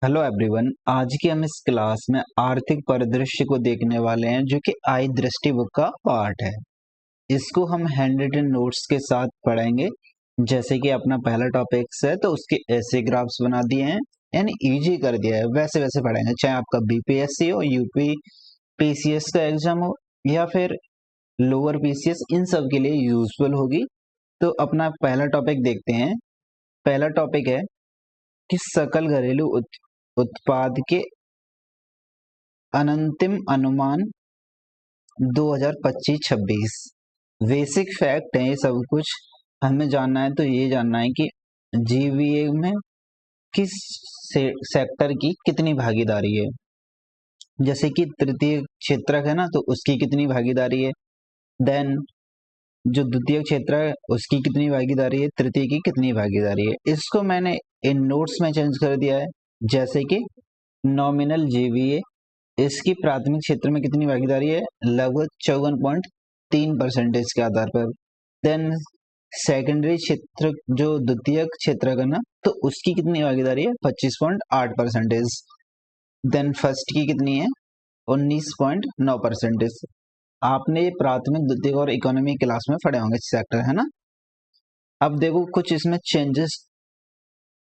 Hello everyone. आज की हम इस क्लास में आर्थिक परिदृश्य को देखने वाले हैं जो कि आई दृष्टि बुक का पार्ट है। इसको हम हैंड रिटन नोट्स के साथ पढ़ेंगे। जैसे कि अपना पहला टॉपिक्स है तो उसके ऐसे ग्राफ्स बना दिए हैं, यानी इजी कर दिया है। वैसे वैसे पढ़ेंगे, चाहे आपका बीपीएससी हो, यूपी पीसीएस का एग्जाम हो या फिर लोअर पीसीएस, इन सब के लिए यूजफुल होगी। तो अपना पहला टॉपिक देखते हैं। पहला टॉपिक है कि सकल घरेलू उत्पाद के अनंतिम अनुमान 2025-26। बेसिक फैक्ट है ये सब कुछ। हमें जानना है तो ये जानना है कि जीवीए में किस सेक्टर की कितनी भागीदारी है। जैसे कि तृतीय क्षेत्रक है ना, तो उसकी कितनी भागीदारी है। देन जो द्वितीय क्षेत्र है उसकी कितनी भागीदारी है, तृतीय की कितनी भागीदारी है। इसको मैंने इन नोट्स में चेंज कर दिया है। जैसे कि नॉमिनल जीवीए, इसकी प्राथमिक क्षेत्र में कितनी भागीदारी है, लगभग 54.3% के आधार पर। देन सेकेंडरी क्षेत्र जो द्वितीय क्षेत्र का ना, तो उसकी कितनी भागीदारी है, 25.8%। देन फर्स्ट की कितनी है, 19.9%। आपने ये प्राथमिक, द्वितीय और इकोनॉमी क्लास में पढ़े होंगे सेक्टर, है ना। अब देखो कुछ इसमें चेंजेस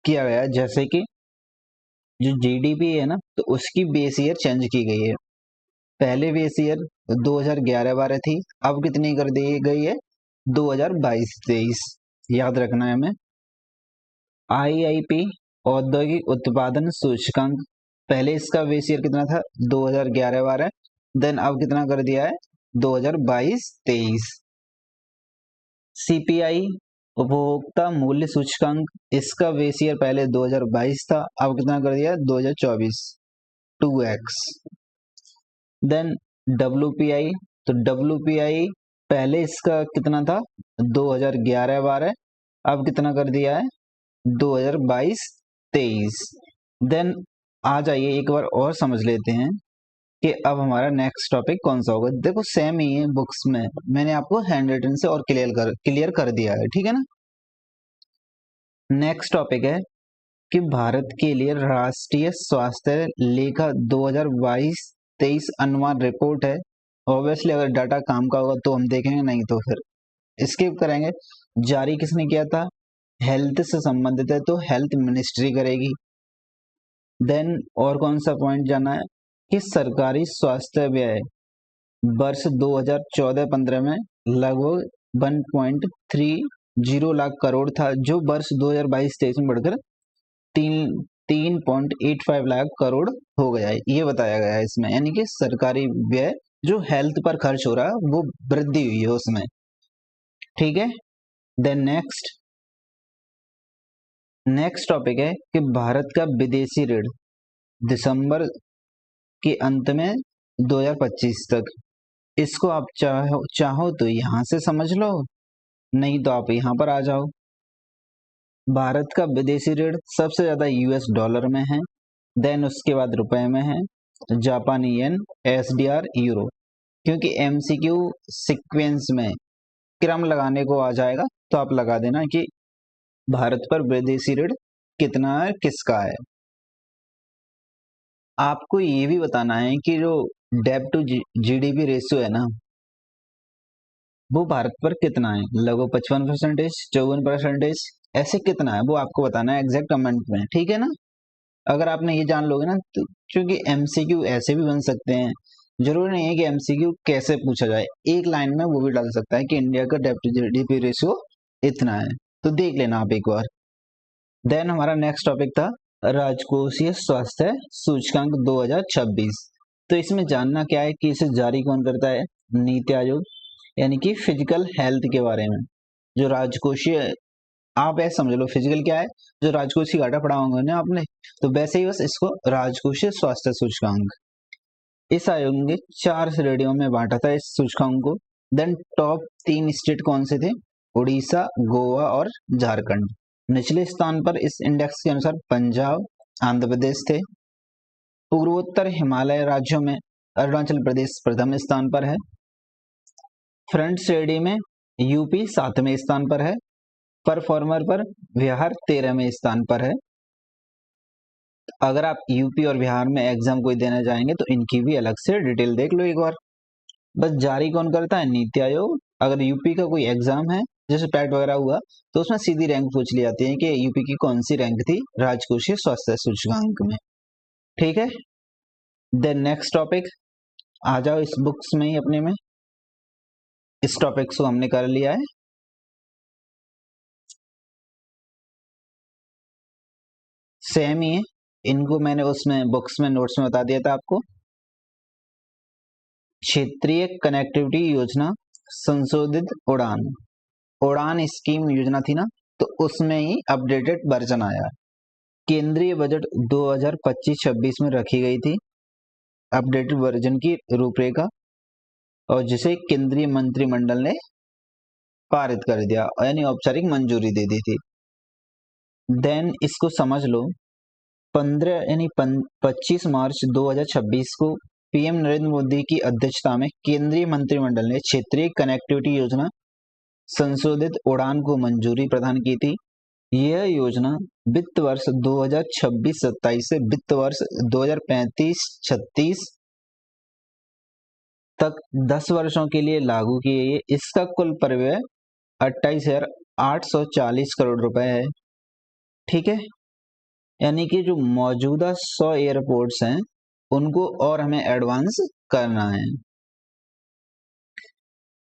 किया गया है। जैसे कि जो जीडीपी है ना, तो उसकी बेस ईयर चेंज की गई है। पहले बेस ईयर 2011-12 थी, अब कितनी कर दी गई है, 2022-23। याद रखना है हमें। आईआईपी औद्योगिक उत्पादन सूचकांक, पहले इसका बेस ईयर कितना था, 2011-12। देन अब कितना कर दिया है, 2022-23। सीपीआई उपभोक्ता मूल्य सूचकांक, इसका बेस ईयर पहले 2022 था, अब कितना कर दिया, 2024, 2x। देन WPI, तो WPI पहले इसका कितना था, 2011-12, अब कितना कर दिया है, 2022-23। देन आ जाइए एक बार और समझ लेते हैं कि अब हमारा नेक्स्ट टॉपिक कौन सा होगा। देखो सेम ही है बुक्स में, मैंने आपको हैंड रिटन से और क्लियर कर दिया है, ठीक है ना। नेक्स्ट टॉपिक है कि भारत के लिए राष्ट्रीय स्वास्थ्य लेखा 2022-23 अनुमान रिपोर्ट है। ऑब्वियसली अगर डाटा काम का होगा तो हम देखेंगे, नहीं तो फिर स्किप करेंगे। जारी किसने किया था, हेल्थ से संबंधित है तो हेल्थ मिनिस्ट्री करेगी। देन और कौन सा पॉइंट जाना है कि सरकारी स्वास्थ्य व्यय वर्ष 2014-15 में लगभग 1.30 लाख करोड़ था, जो वर्ष 2022-23 में बढ़कर 3.85 लाख करोड़ हो गया है, ये बताया गया है इसमें। यानी कि सरकारी व्यय जो हेल्थ पर खर्च हो रहा है वो वृद्धि हुई है उसमें, ठीक है। देन नेक्स्ट टॉपिक है कि भारत का विदेशी ऋण दिसंबर के अंत में 2025 तक। इसको आप चाहो तो यहां से समझ लो, नहीं तो आप यहां पर आ जाओ। भारत का विदेशी ऋण सबसे ज्यादा यूएस डॉलर में है, देन उसके बाद रुपए में है, जापानी येन, एसडीआर, यूरो। क्योंकि एमसीक्यू सीक्वेंस में क्रम लगाने को आ जाएगा तो आप लगा देना कि भारत पर विदेशी ऋण कितना है, किसका है। आपको ये भी बताना है कि जो डेब्ट टू जीडीपी रेशियो है ना, वो भारत पर कितना है, लगभग 55%, 54%, ऐसे कितना है वो आपको बताना है एग्जैक्ट कमेंट में, ठीक है ना। अगर आपने ये जान लोगे ना तो, क्योंकि एमसीक्यू ऐसे भी बन सकते हैं, जरूरी नहीं है कि एमसीक्यू कैसे पूछा जाए, एक लाइन में वो भी डाल सकता है कि इंडिया का डेब्ट टू जीडीपी रेशियो इतना है, तो देख लेना आप एक बार। देन हमारा नेक्स्ट टॉपिक था राजकोषीय स्वास्थ्य सूचकांक 2026। तो इसमें जानना क्या है कि इसे जारी कौन करता है, नीति आयोग, यानी कि फिजिकल हेल्थ के बारे में। जो राजकोषीय, आप ऐसे समझ लो फिजिकल क्या है, जो राजकोषीय घाटा पढ़ा होगा ना आपने, तो वैसे ही बस इसको राजकोषीय स्वास्थ्य सूचकांक। इस आयोग ने 4 श्रेणियों में बांटा था इस सूचकांक को। देन टॉप 3 स्टेट कौन से थे, उड़ीसा, गोवा और झारखंड। निचले स्थान पर इस इंडेक्स के अनुसार पंजाब, आंध्र प्रदेश थे। पूर्वोत्तर हिमालय राज्यों में अरुणाचल प्रदेश प्रथम स्थान पर है। फ्रंट श्रेणी में यूपी 7वें स्थान पर है। परफॉर्मर पर बिहार 13वें स्थान पर है। अगर आप यूपी और बिहार में एग्जाम कोई देना चाहेंगे तो इनकी भी अलग से डिटेल देख लो एक बार। बस जारी कौन करता है? नीति आयोग। अगर यूपी का कोई एग्जाम है जैसे पैट वगैरह हुआ तो उसमें सीधी रैंक पूछ ली जाती है कि यूपी की कौन सी रैंक थी राजकोषीय स्वास्थ्य सूचकांक में। ठीक है, देन नेक्स्ट टॉपिक आ जाओ इस बुक्स में ही अपने में। इस टॉपिक को हमने कर लिया है। सेम ही है, इनको मैंने उसमें बुक्स में नोट्स में बता दिया था आपको। क्षेत्रीय कनेक्टिविटी योजना संशोधित उड़ान, उड़ान स्कीम योजना थी ना, तो उसमें ही अपडेटेड वर्जन आया। केंद्रीय बजट 2025-26 में रखी गई थी अपडेटेड वर्जन की रूपरेखा, और जिसे केंद्रीय मंत्रिमंडल ने पारित कर दिया, यानी औपचारिक मंजूरी दे दी थी। देन इसको समझ लो, 25 मार्च 2026 को पीएम नरेंद्र मोदी की अध्यक्षता में केंद्रीय मंत्रिमंडल ने क्षेत्रीय कनेक्टिविटी योजना संशोधित उड़ान को मंजूरी प्रदान की थी। यह योजना वित्त वर्ष 2026-27 से वित्त वर्ष 2035-36 तक 10 वर्षों के लिए लागू की गई है। इसका कुल परिव्यय 28,840 करोड़ रुपए है। ठीक है, यानी कि जो मौजूदा 100 एयरपोर्ट्स हैं उनको और हमें एडवांस करना है।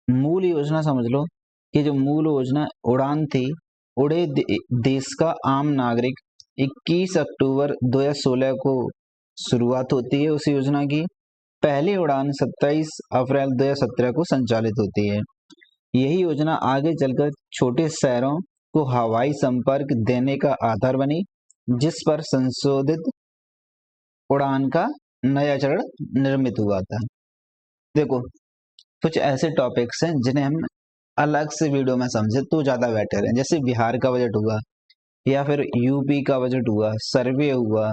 मूल योजना समझ लो कि जो मूल योजना उड़ान थी, उड़े देश का आम नागरिक 21 अक्टूबर 2016 को शुरुआत होती है उस योजना की। पहली उड़ान 27 अप्रैल 2017 को संचालित होती है। यही योजना आगे चलकर छोटे शहरों को हवाई संपर्क देने का आधार बनी, जिस पर संशोधित उड़ान का नया चरण निर्मित हुआ था। देखो, कुछ ऐसे टॉपिक्स हैं जिन्हें हम अलग से वीडियो में समझे तो ज्यादा बेटर है। जैसे बिहार का बजट हुआ, या फिर यूपी का बजट हुआ, सर्वे हुआ,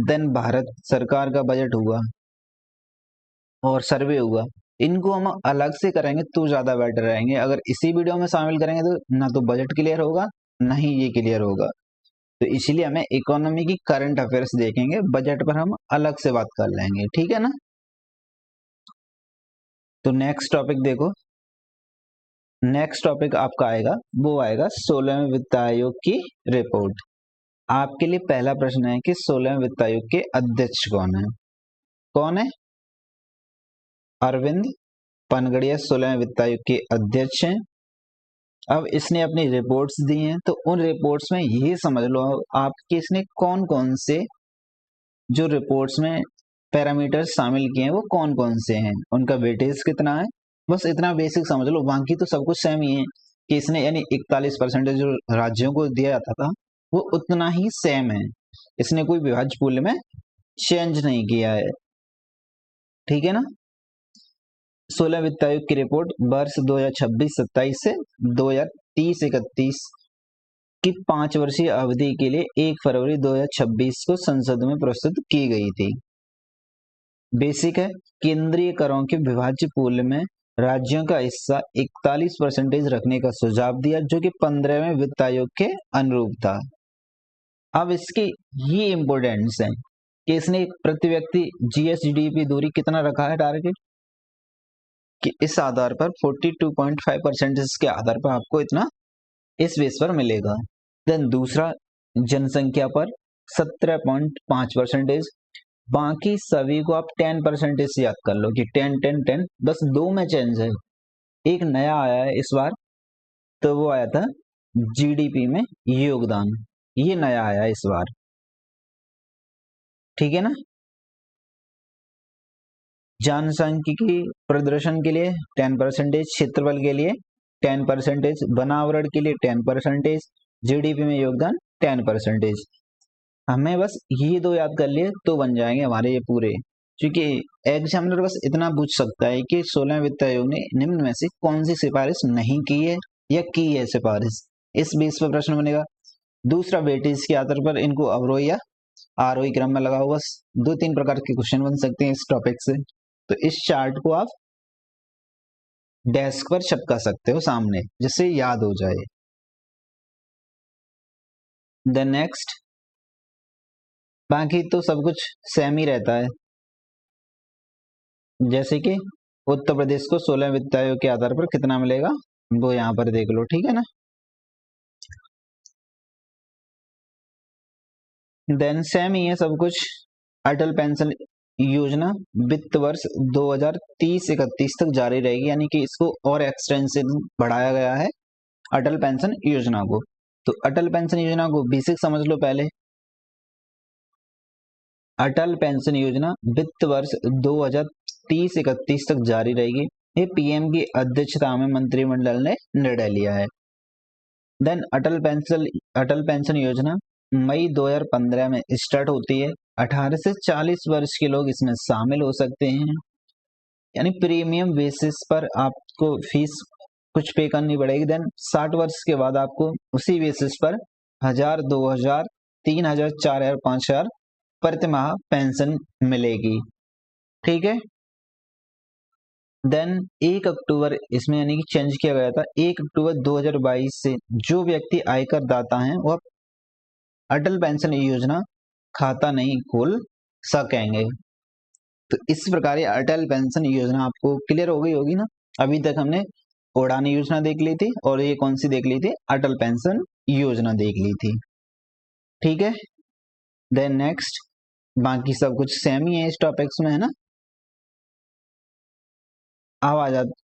देन भारत सरकार का बजट हुआ और सर्वे हुआ, इनको हम अलग से करेंगे तो ज्यादा बेटर रहेंगे। अगर इसी वीडियो में शामिल करेंगे तो ना तो बजट क्लियर होगा, ना ही ये क्लियर होगा। तो इसीलिए हमें इकोनॉमी की करंट अफेयर्स देखेंगे, बजट पर हम अलग से बात कर लेंगे। ठीक है ना? तो नेक्स्ट टॉपिक देखो, नेक्स्ट टॉपिक आपका आएगा, वो आएगा 16वें वित्त आयोग की रिपोर्ट। आपके लिए पहला प्रश्न है कि 16वें वित्त आयोग के अध्यक्ष कौन है? कौन है? अरविंद पनगड़िया 16वें वित्त आयोग के अध्यक्ष हैं। अब इसने अपनी रिपोर्ट्स दी हैं, तो उन रिपोर्ट्स में ये समझ लो आप कि इसने कौन कौन से जो रिपोर्ट्स में पैरामीटर्स शामिल किए हैं वो कौन कौन से हैं, उनका वेटेज कितना है, बस इतना बेसिक समझ लो। बाकी तो सब कुछ सेम ही है कि इसने यानी 41% जो राज्यों को दिया जाता था वो उतना ही सेम है। इसने कोई विभाज्य मूल्य में चेंज नहीं किया है। ठीक है ना? 16 वित्त आयोग की रिपोर्ट वर्ष 2026-27 से 2030-31 की 5 वर्षीय अवधि के लिए 1 फरवरी 2026 को संसद में प्रस्तुत की गई थी। बेसिक है, केंद्रीय करों के विभाज्य पूल में राज्यों का हिस्सा 41% रखने का सुझाव दिया, जो कि 15वें वित्त आयोग के अनुरूप था। अब इसके ये इंपोर्टेंस है कि इसने प्रति व्यक्ति जीएसडीपी दूरी कितना रखा है टारगेट, कि इस आधार पर 42.5% के आधार पर आपको इतना इस बेस पर मिलेगा। देन दूसरा, जनसंख्या पर 17.5%। बाकी सभी को आप 10% से याद कर लो कि 10-10-10, बस दो में चेंज है। एक नया आया है इस बार, तो वो आया था जीडीपी में योगदान, ये नया आया है इस बार। ठीक है ना? जनसांख्यिकी प्रदर्शन के लिए 10%, क्षेत्रफल के लिए 10%, बनावट के लिए 10%, जीडीपी में योगदान 10%। हमें बस ये दो याद कर लिए तो बन जाएंगे हमारे ये पूरे। क्योंकि एग्जामिनर बस इतना पूछ सकता है कि 16वें वित्त आयोग ने निम्न में से कौन सी सिफारिश नहीं की है या की है सिफारिश, इस बेस पर प्रश्न बनेगा। दूसरा, वेटेज के आधार पर इनको अवरोही या आरोही क्रम में लगाओ। बस 2-3 प्रकार के क्वेश्चन बन सकते हैं इस टॉपिक से। तो इस चार्ट को आप डेस्क पर चिपका सकते हो सामने, जिससे याद हो जाए। देन नेक्स्ट, बाकी तो सब कुछ सेम ही रहता है। जैसे कि उत्तर प्रदेश को 16 वित्त आयोग के आधार पर कितना मिलेगा, वो यहाँ पर देख लो, ठीक है ना। देन सेम ही है सब कुछ। अटल पेंशन योजना वित्त वर्ष 2030-31 तक जारी रहेगी, यानी कि इसको और एक्सटेंसिव बढ़ाया गया है अटल पेंशन योजना को। तो अटल पेंशन योजना को बेसिक समझ लो पहले। अटल पेंशन योजना वित्त वर्ष 2030-31 तक जारी रहेगी। ये पीएम की अध्यक्षता में मंत्रिमंडल ने निर्णय लिया है। देन अटल पेंशन योजना मई 2015 में स्टार्ट होती है। 18 से 40 वर्ष के लोग इसमें शामिल हो सकते हैं, यानी प्रीमियम बेसिस पर आपको फीस कुछ पे करनी पड़ेगी। देन 60 वर्ष के बाद आपको उसी बेसिस पर 1000, 2000, 3000, 4000, 5000 प्रति माह पेंशन मिलेगी, ठीक है। देन 1 अक्टूबर इसमें यानी कि चेंज किया गया था। 1 अक्टूबर 2022 से जो व्यक्ति आयकर दाता हैं वह अटल पेंशन योजना खाता नहीं खोल सकेंगे। तो इस प्रकार ये अटल पेंशन योजना आपको क्लियर हो गई होगी ना। अभी तक हमने उड़ान योजना देख ली थी और ये कौन सी देख ली थी, अटल पेंशन योजना देख ली थी, ठीक है। देन नेक्स्ट, बाकी सब कुछ सेम ही है इस टॉपिक्स में, है ना। अब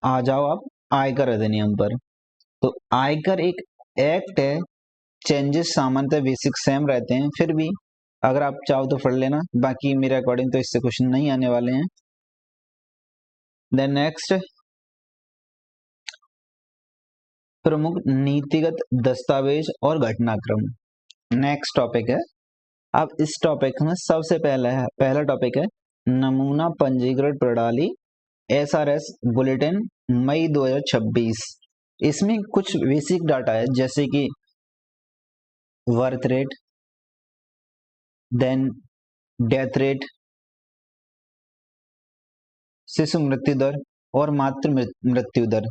आ जाओ आप आयकर अधिनियम पर। तो आयकर एक एक्ट है, चेंजेस सामान्यतः बेसिक सेम रहते हैं, फिर भी अगर आप चाहो तो पढ़ लेना, बाकी मेरे अकॉर्डिंग तो इससे क्वेश्चन नहीं आने वाले हैं। देन नेक्स्ट, प्रमुख नीतिगत दस्तावेज और घटनाक्रम नेक्स्ट टॉपिक है। अब इस टॉपिक में सबसे पहला टॉपिक है नमूना पंजीकरण प्रणाली एसआरएस बुलेटिन मई 2026। इसमें कुछ बेसिक डाटा है, जैसे कि birth rate, then death rate, शिशु मृत्यु दर और मातृ मृत्यु दर।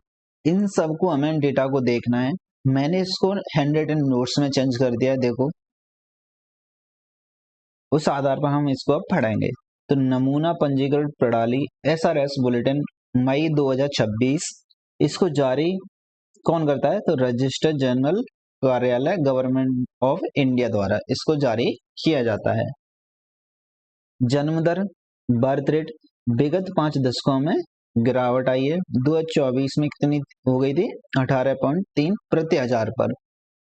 इन सबको हमें डेटा को देखना है। मैंने इसको हैंड रिटन नोट्स में चेंज कर दिया है, देखो, उस आधार पर हम इसको अब पढ़ेंगे। तो नमूना पंजीकरण प्रणाली एसआरएस बुलेटिन मई 2026, इसको जारी कौन करता है, तो रजिस्टर जनरल कार्यालय गवर्नमेंट ऑफ इंडिया द्वारा इसको जारी किया जाता है। जन्म दर, बर्थ रेट विगत 5 दशकों में गिरावट आई है। 2024 में कितनी हो गई थी, 18.3 प्रति हजार पर।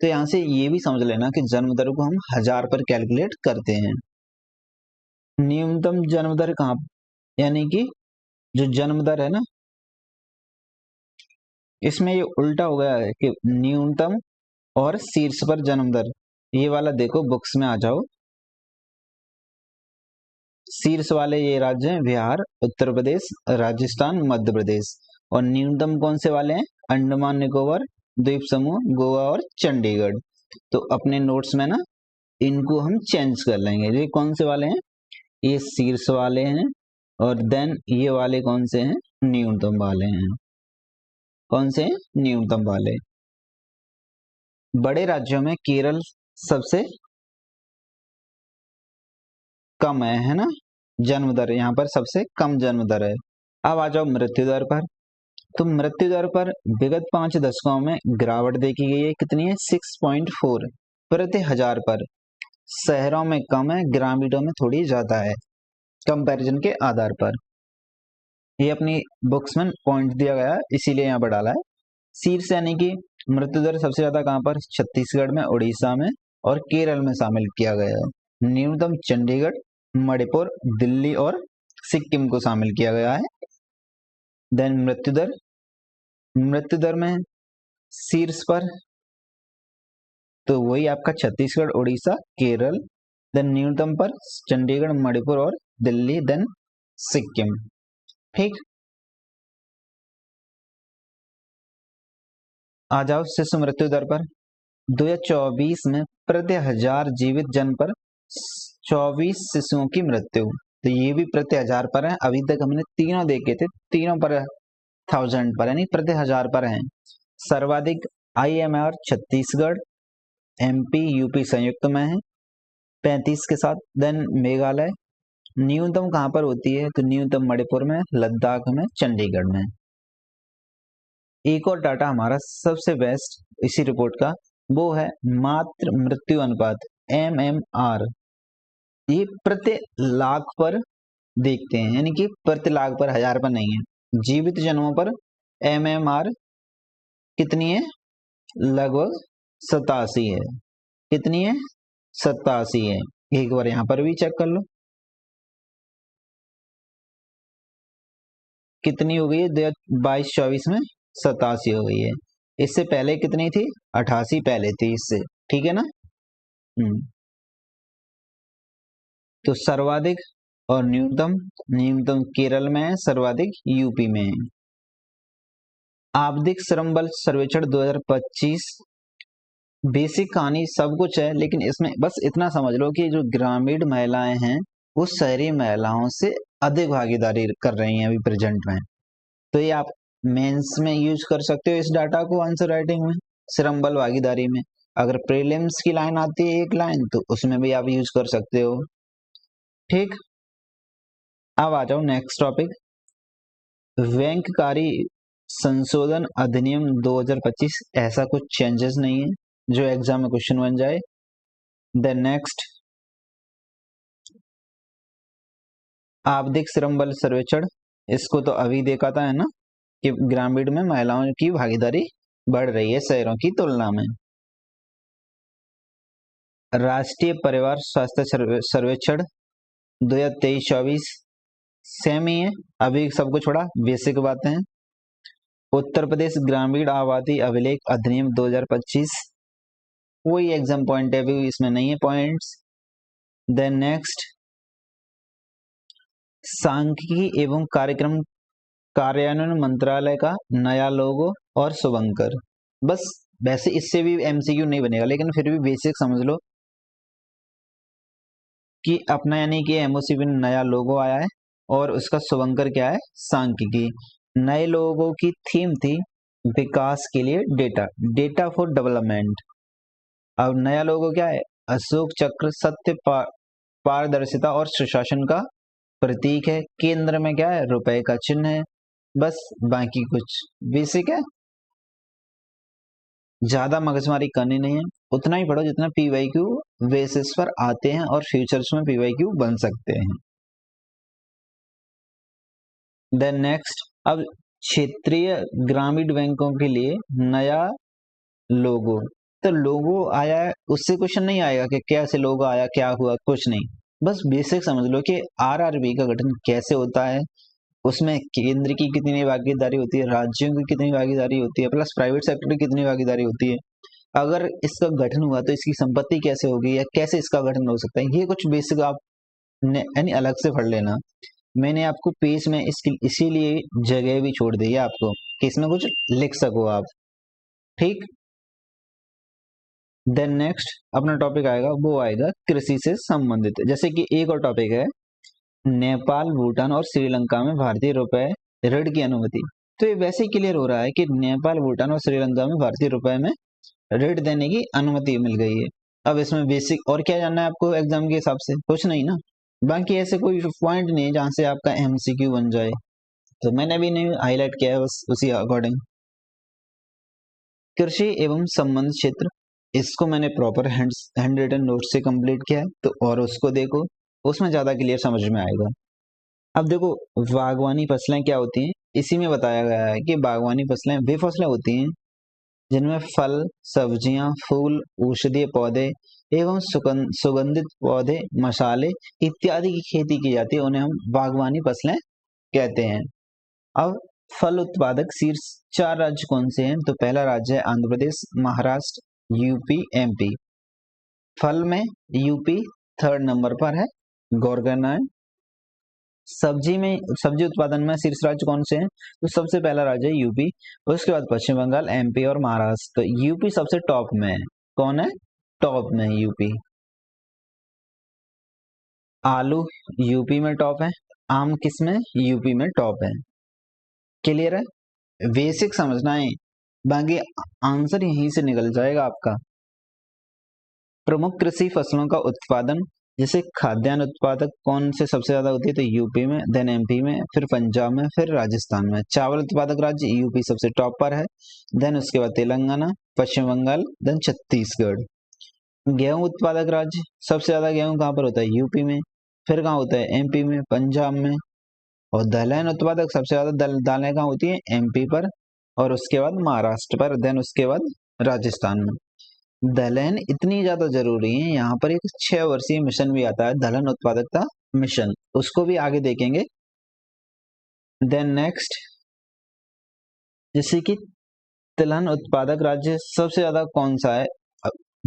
तो यहां से ये भी समझ लेना कि जन्म दर को हम हजार पर कैलकुलेट करते हैं। न्यूनतम जन्म दर कहाँ, यानी कि जो जन्म दर है ना, इसमें ये उल्टा हो गया है कि न्यूनतम और शीर्ष पर जन्म दर। ये वाला देखो, बुक्स में आ जाओ। शीर्ष वाले ये राज्य हैं बिहार, उत्तर प्रदेश, राजस्थान, मध्य प्रदेश। और न्यूनतम कौन से वाले हैं, अंडमान निकोबार द्वीप समूह, गोवा और चंडीगढ़। तो अपने नोट्स में ना इनको हम चेंज कर लेंगे। ये कौन से वाले हैं, ये शीर्ष वाले हैं, और देन ये वाले कौन से हैं, न्यूनतम वाले हैं। कौन से हैं, न्यूनतम वाले। बड़े राज्यों में केरल सबसे कम है ना, जन्म दर यहाँ पर सबसे कम जन्म दर है। अब आ जाओ मृत्यु दर पर। तो मृत्यु दर पर विगत 5 दशकों में गिरावट देखी गई है, कितनी है, 6.4 प्रति हजार पर। शहरों में कम है, ग्रामीणों में थोड़ी ज्यादा है कंपैरिजन के आधार पर। ये अपनी बुक्स में पॉइंट दिया गया है, इसीलिए यहाँ पर डाला है। शीर्ष यानी कि मृत्यु दर सबसे ज्यादा कहाँ पर, छत्तीसगढ़ में, उड़ीसा में और केरल में शामिल किया गया है। न्यूनतम चंडीगढ़, मणिपुर, दिल्ली और सिक्किम को शामिल किया गया है। देन मृत्यु दर में शीर्ष पर तो वही आपका छत्तीसगढ़, उड़ीसा, केरल। देन न्यूनतम पर चंडीगढ़, मणिपुर और दिल्ली, देन सिक्किम, ठीक। आ जाओ शिशु मृत्यु दर पर। 2024 में प्रति हजार जीवित जन्म पर 24 शिशुओं की मृत्यु। तो ये भी प्रति हजार पर है। अभी तक हमने तीनों देखे थे, तीनों पर 1000 पर, यानी प्रति हजार पर हैं। सर्वाधिक IMR छत्तीसगढ़, MP, UP संयुक्त में है। 35 के साथ। देन मेघालय, न्यूनतम कहाँ पर होती है, तो न्यूनतम मणिपुर में, लद्दाख में, चंडीगढ़ में। एक और डाटा हमारा सबसे बेस्ट इसी रिपोर्ट का, वो है मातृ मृत्यु अनुपात, MMR। ये प्रति लाख पर देखते हैं, यानी कि प्रति लाख पर, हजार पर नहीं है। जीवित जन्मों पर MMR कितनी है, लगभग 87 है। कितनी है, 87 है। एक बार यहाँ पर भी चेक कर लो कितनी हो गई है, 22-24 में 87 हो गई है। इससे पहले कितनी थी, 88 पहले थी इससे, ठीक है ना। तो सर्वाधिक और न्यूनतम, न्यूनतम केरल में है, सर्वाधिक यूपी में है। आवधिक श्रम बल सर्वेक्षण 2025, बेसिक कहानी सब कुछ है, लेकिन इसमें बस इतना समझ लो कि जो ग्रामीण महिलाएं हैं वो शहरी महिलाओं से अधिक भागीदारी कर रही हैं अभी प्रेजेंट में। तो ये आप मेंस में यूज कर सकते हो इस डाटा को, आंसर राइटिंग में, श्रम बल भागीदारी में। अगर प्रीलिम्स की लाइन आती है एक लाइन, तो उसमें भी आप यूज कर सकते हो। ठीक, अब आ जाओ नेक्स्ट टॉपिक, बैंककारी संशोधन अधिनियम 2025। ऐसा कुछ चेंजेस नहीं है जो एग्जाम में क्वेश्चन बन जाए। देन नेक्स्ट, आवधिक श्रम बल सर्वेक्षण, इसको तो अभी देखा था है ना, कि ग्रामीण में महिलाओं की भागीदारी बढ़ रही है शहरों की तुलना में। राष्ट्रीय परिवार स्वास्थ्य सर्वेक्षण 2023-24 सेम ही है, अभी सब कुछ थोड़ा बेसिक बातें हैं। उत्तर प्रदेश ग्रामीण आबादी अभिलेख अधिनियम 2025, कोई एग्जाम पॉइंट है भी इसमें नहीं है पॉइंट्स। देन नेक्स्ट, सांख्यिकी एवं कार्यक्रम कार्यान्वयन मंत्रालय का नया लोगो और शुभंकर। बस वैसे इससे भी MCQ नहीं बनेगा, लेकिन फिर भी बेसिक समझ लो कि अपना, यानी कि MOC में नया लोगो आया है और उसका शुभंकर क्या है, सांख्यिकी। नए लोगों की थीम थी विकास के लिए डेटा, डेटा फॉर डेवलपमेंट। अब नया लोगो क्या है, अशोक चक्र, सत्य, पारदर्शिता और सुशासन का प्रतीक है। केंद्र में क्या है, रुपए का चिन्ह है। बस बाकी कुछ बेसिक है, ज्यादा मगजमारी करनी नहीं है। उतना ही पढ़ो जितना PYQ बेसिस पर आते हैं और फ्यूचर्स में PYQ बन सकते हैं। देन नेक्स्ट, अब क्षेत्रीय ग्रामीण बैंकों के लिए नया लोगो। तो लोगो आया है, उससे क्वेश्चन नहीं आएगा कि कैसे लोगो आया, क्या हुआ, कुछ नहीं। बस बेसिक समझ लो कि RRB का गठन कैसे होता है, उसमें केंद्र की कितनी भागीदारी होती है, राज्यों की कितनी भागीदारी होती है, प्लस प्राइवेट सेक्टर की कितनी भागीदारी होती है। अगर इसका गठन हुआ तो इसकी संपत्ति कैसे होगी, या कैसे इसका गठन हो सकता है, ये कुछ बेसिक आप यानी अलग से पढ़ लेना। मैंने आपको पेज में इसकी इसीलिए जगह भी छोड़ दी है आपको कि इसमें कुछ लिख सको आप। ठीक, देन नेक्स्ट अपना टॉपिक आएगा, वो आएगा कृषि से संबंधित। जैसे कि एक और टॉपिक है, नेपाल, भूटान और श्रीलंका में भारतीय रुपए ऋण की अनुमति। तो ये वैसे ही क्लियर हो रहा है कि नेपाल, भूटान और श्रीलंका में भारतीय रुपए में ऋण देने की अनुमति मिल गई है। अब इसमें बेसिक और क्या जानना है आपको एग्जाम के हिसाब से, कुछ नहीं ना। बाकी ऐसे कोई पॉइंट नहीं है जहां से आपका MCQ बन जाए, तो मैंने भी नहीं हाईलाइट किया है, बस उसी अकॉर्डिंग। कृषि एवं संबंध क्षेत्र, इसको मैंने प्रॉपर हैंड रिटन नोट से कंप्लीट किया है, तो और उसको देखो, उसमें ज्यादा क्लियर समझ में आएगा। अब देखो, बागवानी फसलें क्या होती हैं, इसी में बताया गया है कि बागवानी फसलें वे फसलें होती हैं जिनमें फल, सब्जियां, फूल, औषधीय पौधे एवं सुगंधित पौधे, मसाले इत्यादि की खेती की जाती है, उन्हें हम बागवानी फसलें कहते हैं। अब फल उत्पादक शीर्ष 4 राज्य कौन से हैं, तो पहला राज्य है आंध्र प्रदेश, महाराष्ट्र, UP, MP। फल में UP 3rd नंबर पर है, गौर करना है। सब्जी उत्पादन में शीर्ष राज्य कौन से हैं, तो सबसे पहला राज्य है UP, उसके बाद पश्चिम बंगाल, MP और महाराष्ट्र। तो UP सबसे टॉप में है। कौन है टॉप में, UP। आलू UP में टॉप है, आम किस में, UP में टॉप है। क्लियर है, बेसिक समझना है, बाकी आंसर यहीं से निकल जाएगा आपका। प्रमुख कृषि फसलों का उत्पादन, जैसे खाद्यान्न उत्पादक कौन से सबसे ज्यादा होती है, तो यूपी में, देन एमपी में, फिर पंजाब में, फिर राजस्थान में। चावल उत्पादक राज्य यूपी सबसे टॉप पर है, देन उसके बाद तेलंगाना, पश्चिम बंगाल, देन छत्तीसगढ़। गेहूं उत्पादक राज्य, सबसे ज्यादा गेहूं कहाँ पर होता है, यूपी में, फिर कहाँ होता है, एमपी में, पंजाब में। और दलहन उत्पादक सबसे ज्यादा दालें कहाँ होती है, एमपी पर, और उसके बाद महाराष्ट्र पर, देन उसके बाद राजस्थान में। दलहन इतनी ज्यादा जरूरी है, यहाँ पर एक 6 वर्षीय मिशन भी आता है, दलहन उत्पादकता मिशन, उसको भी आगे देखेंगे। देन नेक्स्ट, जैसे कि तिलहन उत्पादक राज्य सबसे ज्यादा कौन सा है,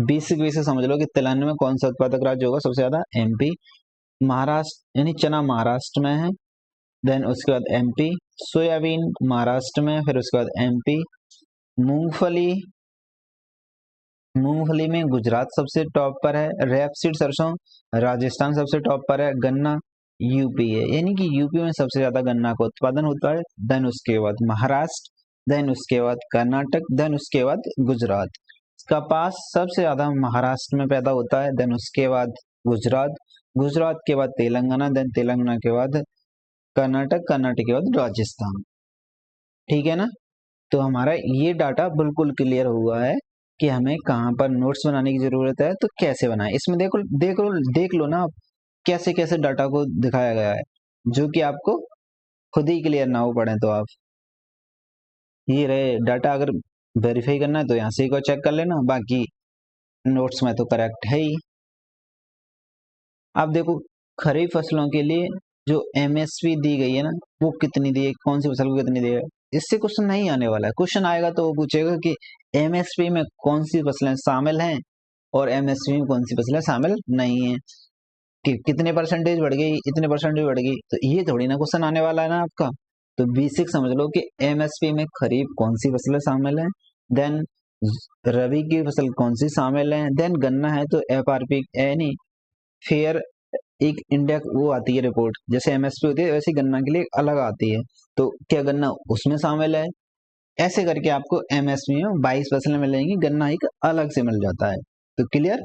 बेसिक वे से समझ लो कि तिलहन में कौन सा उत्पादक राज्य होगा सबसे ज्यादा, एमपी। महाराष्ट्र यानी चना महाराष्ट्र में है, देन उसके बाद एमपी। सोयाबीन महाराष्ट्र में, फिर उसके बाद एमपी। मूंगफली, मूंगफली में गुजरात सबसे टॉप पर है। रेपसीड सरसों राजस्थान सबसे टॉप पर है। गन्ना यूपी है, यानी कि यूपी में सबसे ज्यादा गन्ना का उत्पादन होता है। देन उसके बाद महाराष्ट्र, देन उसके बाद कर्नाटक, देन उसके बाद गुजरात। कपास सबसे ज्यादा महाराष्ट्र में पैदा होता है, देन उसके बाद गुजरात, गुजरात के बाद तेलंगाना, देन तेलंगाना के बाद कर्नाटक, कर्नाटक के बाद राजस्थान। ठीक है ना। तो हमारा ये डाटा बिल्कुल क्लियर हुआ है कि हमें कहाँ पर नोट्स बनाने की जरूरत है, तो कैसे बनाएं। इसमें देख लो ना आप, कैसे कैसे डाटा को दिखाया गया है, जो कि आपको खुद ही क्लियर ना हो पड़े तो आप ये रहे डाटा। अगर वेरीफाई करना है तो यहाँ से एक बार चेक कर लेना, बाकी नोट्स में तो करेक्ट है ही। आप देखो, खरीफ फसलों के लिए जो एमएसपी दी गई है ना, वो कितनी दी है, कौन सी फसल को कितनी दी है, इससे क्वेश्चन नहीं आने वाला है। क्वेश्चन आएगा तो वो पूछेगा कि एमएसपी में कौन सी फसलें शामिल हैं और एमएसपी में कौन सी फसलें शामिल नहीं है, कि कितने परसेंटेज बढ़ गई, इतने परसेंटेज बढ़ गई, तो ये थोड़ी ना क्वेश्चन आने वाला है ना आपका। तो बेसिक समझ लो कि एमएसपी में खरीफ कौन सी फसलें शामिल हैं, देन रबी की फसल कौन सी शामिल है, देन गन्ना है तो एफआरपी यानी फेयर एक इंडिया वो आती है रिपोर्ट, जैसे एमएसपी होती है वैसे गन्ना के लिए अलग आती है, तो क्या गन्ना उसमें शामिल है। ऐसे करके आपको एमएसपी में 22 फसलें मिलेंगी, गन्ना एक अलग से मिल जाता है। तो क्लियर,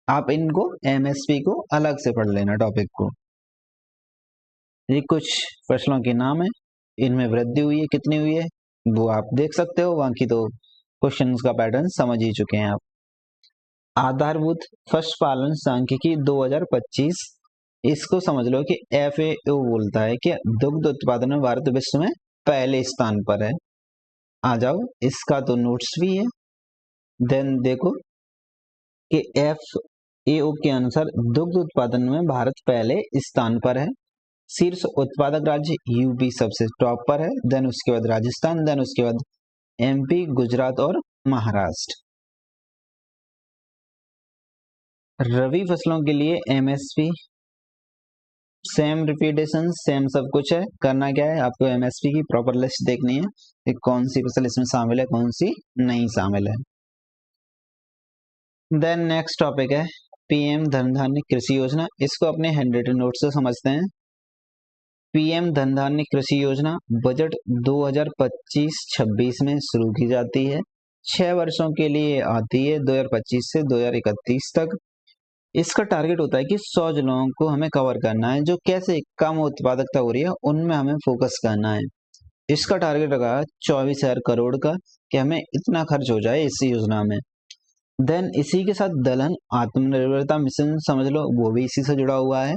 आप इनको एमएसपी को अलग से पढ़ लेना टॉपिक को। ये कुछ फसलों के नाम है, इनमें वृद्धि हुई है, कितनी हुई है वो आप देख सकते हो, बाकी तो क्वेश्चन का पैटर्न समझ ही चुके हैं आप। आधारभूत पशुपालन सांख्यिकी 2025, इसको समझ लो कि FAO बोलता है कि दुग्ध उत्पादन में भारत विश्व में पहले स्थान पर है। आ जाओ, इसका तो नोट्स भी है। देन देखो कि FAO के अनुसार दुग्ध उत्पादन में भारत पहले स्थान पर है। शीर्ष उत्पादक राज्य यूपी सबसे टॉप पर है, देन उसके बाद राजस्थान, देन उसके बाद एमपी, गुजरात और महाराष्ट्र। रबी फसलों के लिए एमएसपी सेम रिपीटेशन, सेम सब कुछ है। करना क्या है, आपको एमएसपी की प्रॉपर लिस्ट देखनी है कि कौन सी फसल इसमें शामिल है, कौन सी नहीं शामिल है। देन नेक्स्ट टॉपिक है पीएम धन धान्य कृषि योजना, इसको अपने हैंडराइटन नोट से समझते हैं। पीएम धन धान्य कृषि योजना बजट 2025-26 में शुरू की जाती है, 6 वर्षों के लिए आती है, 2025 से 2031 तक। इसका टारगेट होता है कि 100 जिलों को हमें कवर करना है, जो कैसे कम उत्पादकता हो रही है उनमें हमें फोकस करना है। इसका टारगेट रखा है 24,000 करोड़ का, कि हमें इतना खर्च हो जाए इस योजना में। देन इसी के साथ दलहन आत्मनिर्भरता मिशन समझ लो, वो भी इसी से जुड़ा हुआ है।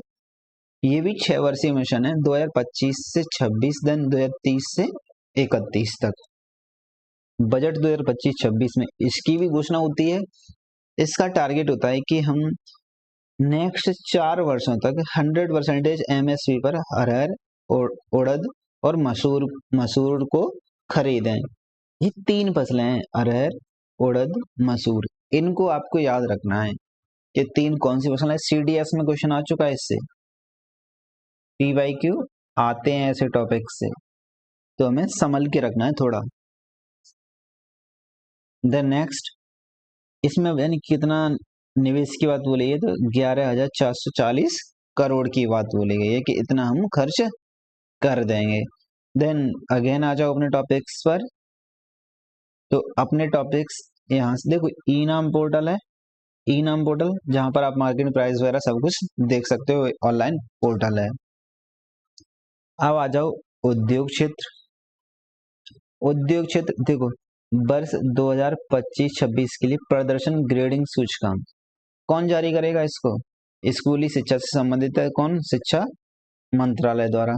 ये भी 6 वर्षीय मिशन है, 2025 से 26, देन 2030 से 31 तक। बजट 2025-26 में इसकी भी घोषणा होती है। इसका टारगेट होता है कि हम नेक्स्ट 4 वर्षों तक 100% एमएसपी पर अरहर, उड़द और मसूर को खरीदें। ये 3 फसलें हैं, अरहर, उड़द, मसूर, इनको आपको याद रखना है। ये 3 कौन सी फसल है, CDS में क्वेश्चन आ चुका है इससे, PYQ आते हैं ऐसे टॉपिक से, तो हमें संभल के रखना है थोड़ा। देन नेक्स्ट, इसमें यानी कितना निवेश की बात बोली है, तो 11,440 करोड़ की बात बोली गई है कि इतना हम खर्च कर देंगे। देन अगेन आ जाओ अपने टॉपिक्स पर। तो अपने टॉपिक्स यहाँ से देखो, ई नाम पोर्टल है, ई नाम पोर्टल, जहां पर आप मार्केट प्राइस वगैरह सब कुछ देख सकते हो, ऑनलाइन पोर्टल है। अब आ जाओ उद्योग क्षेत्र। उद्योग क्षेत्र देखो, वर्ष 2025-26 के लिए प्रदर्शन ग्रेडिंग सूचकांक कौन जारी करेगा इसको? स्कूली शिक्षा से संबंधित है, कौन? शिक्षा मंत्रालय द्वारा।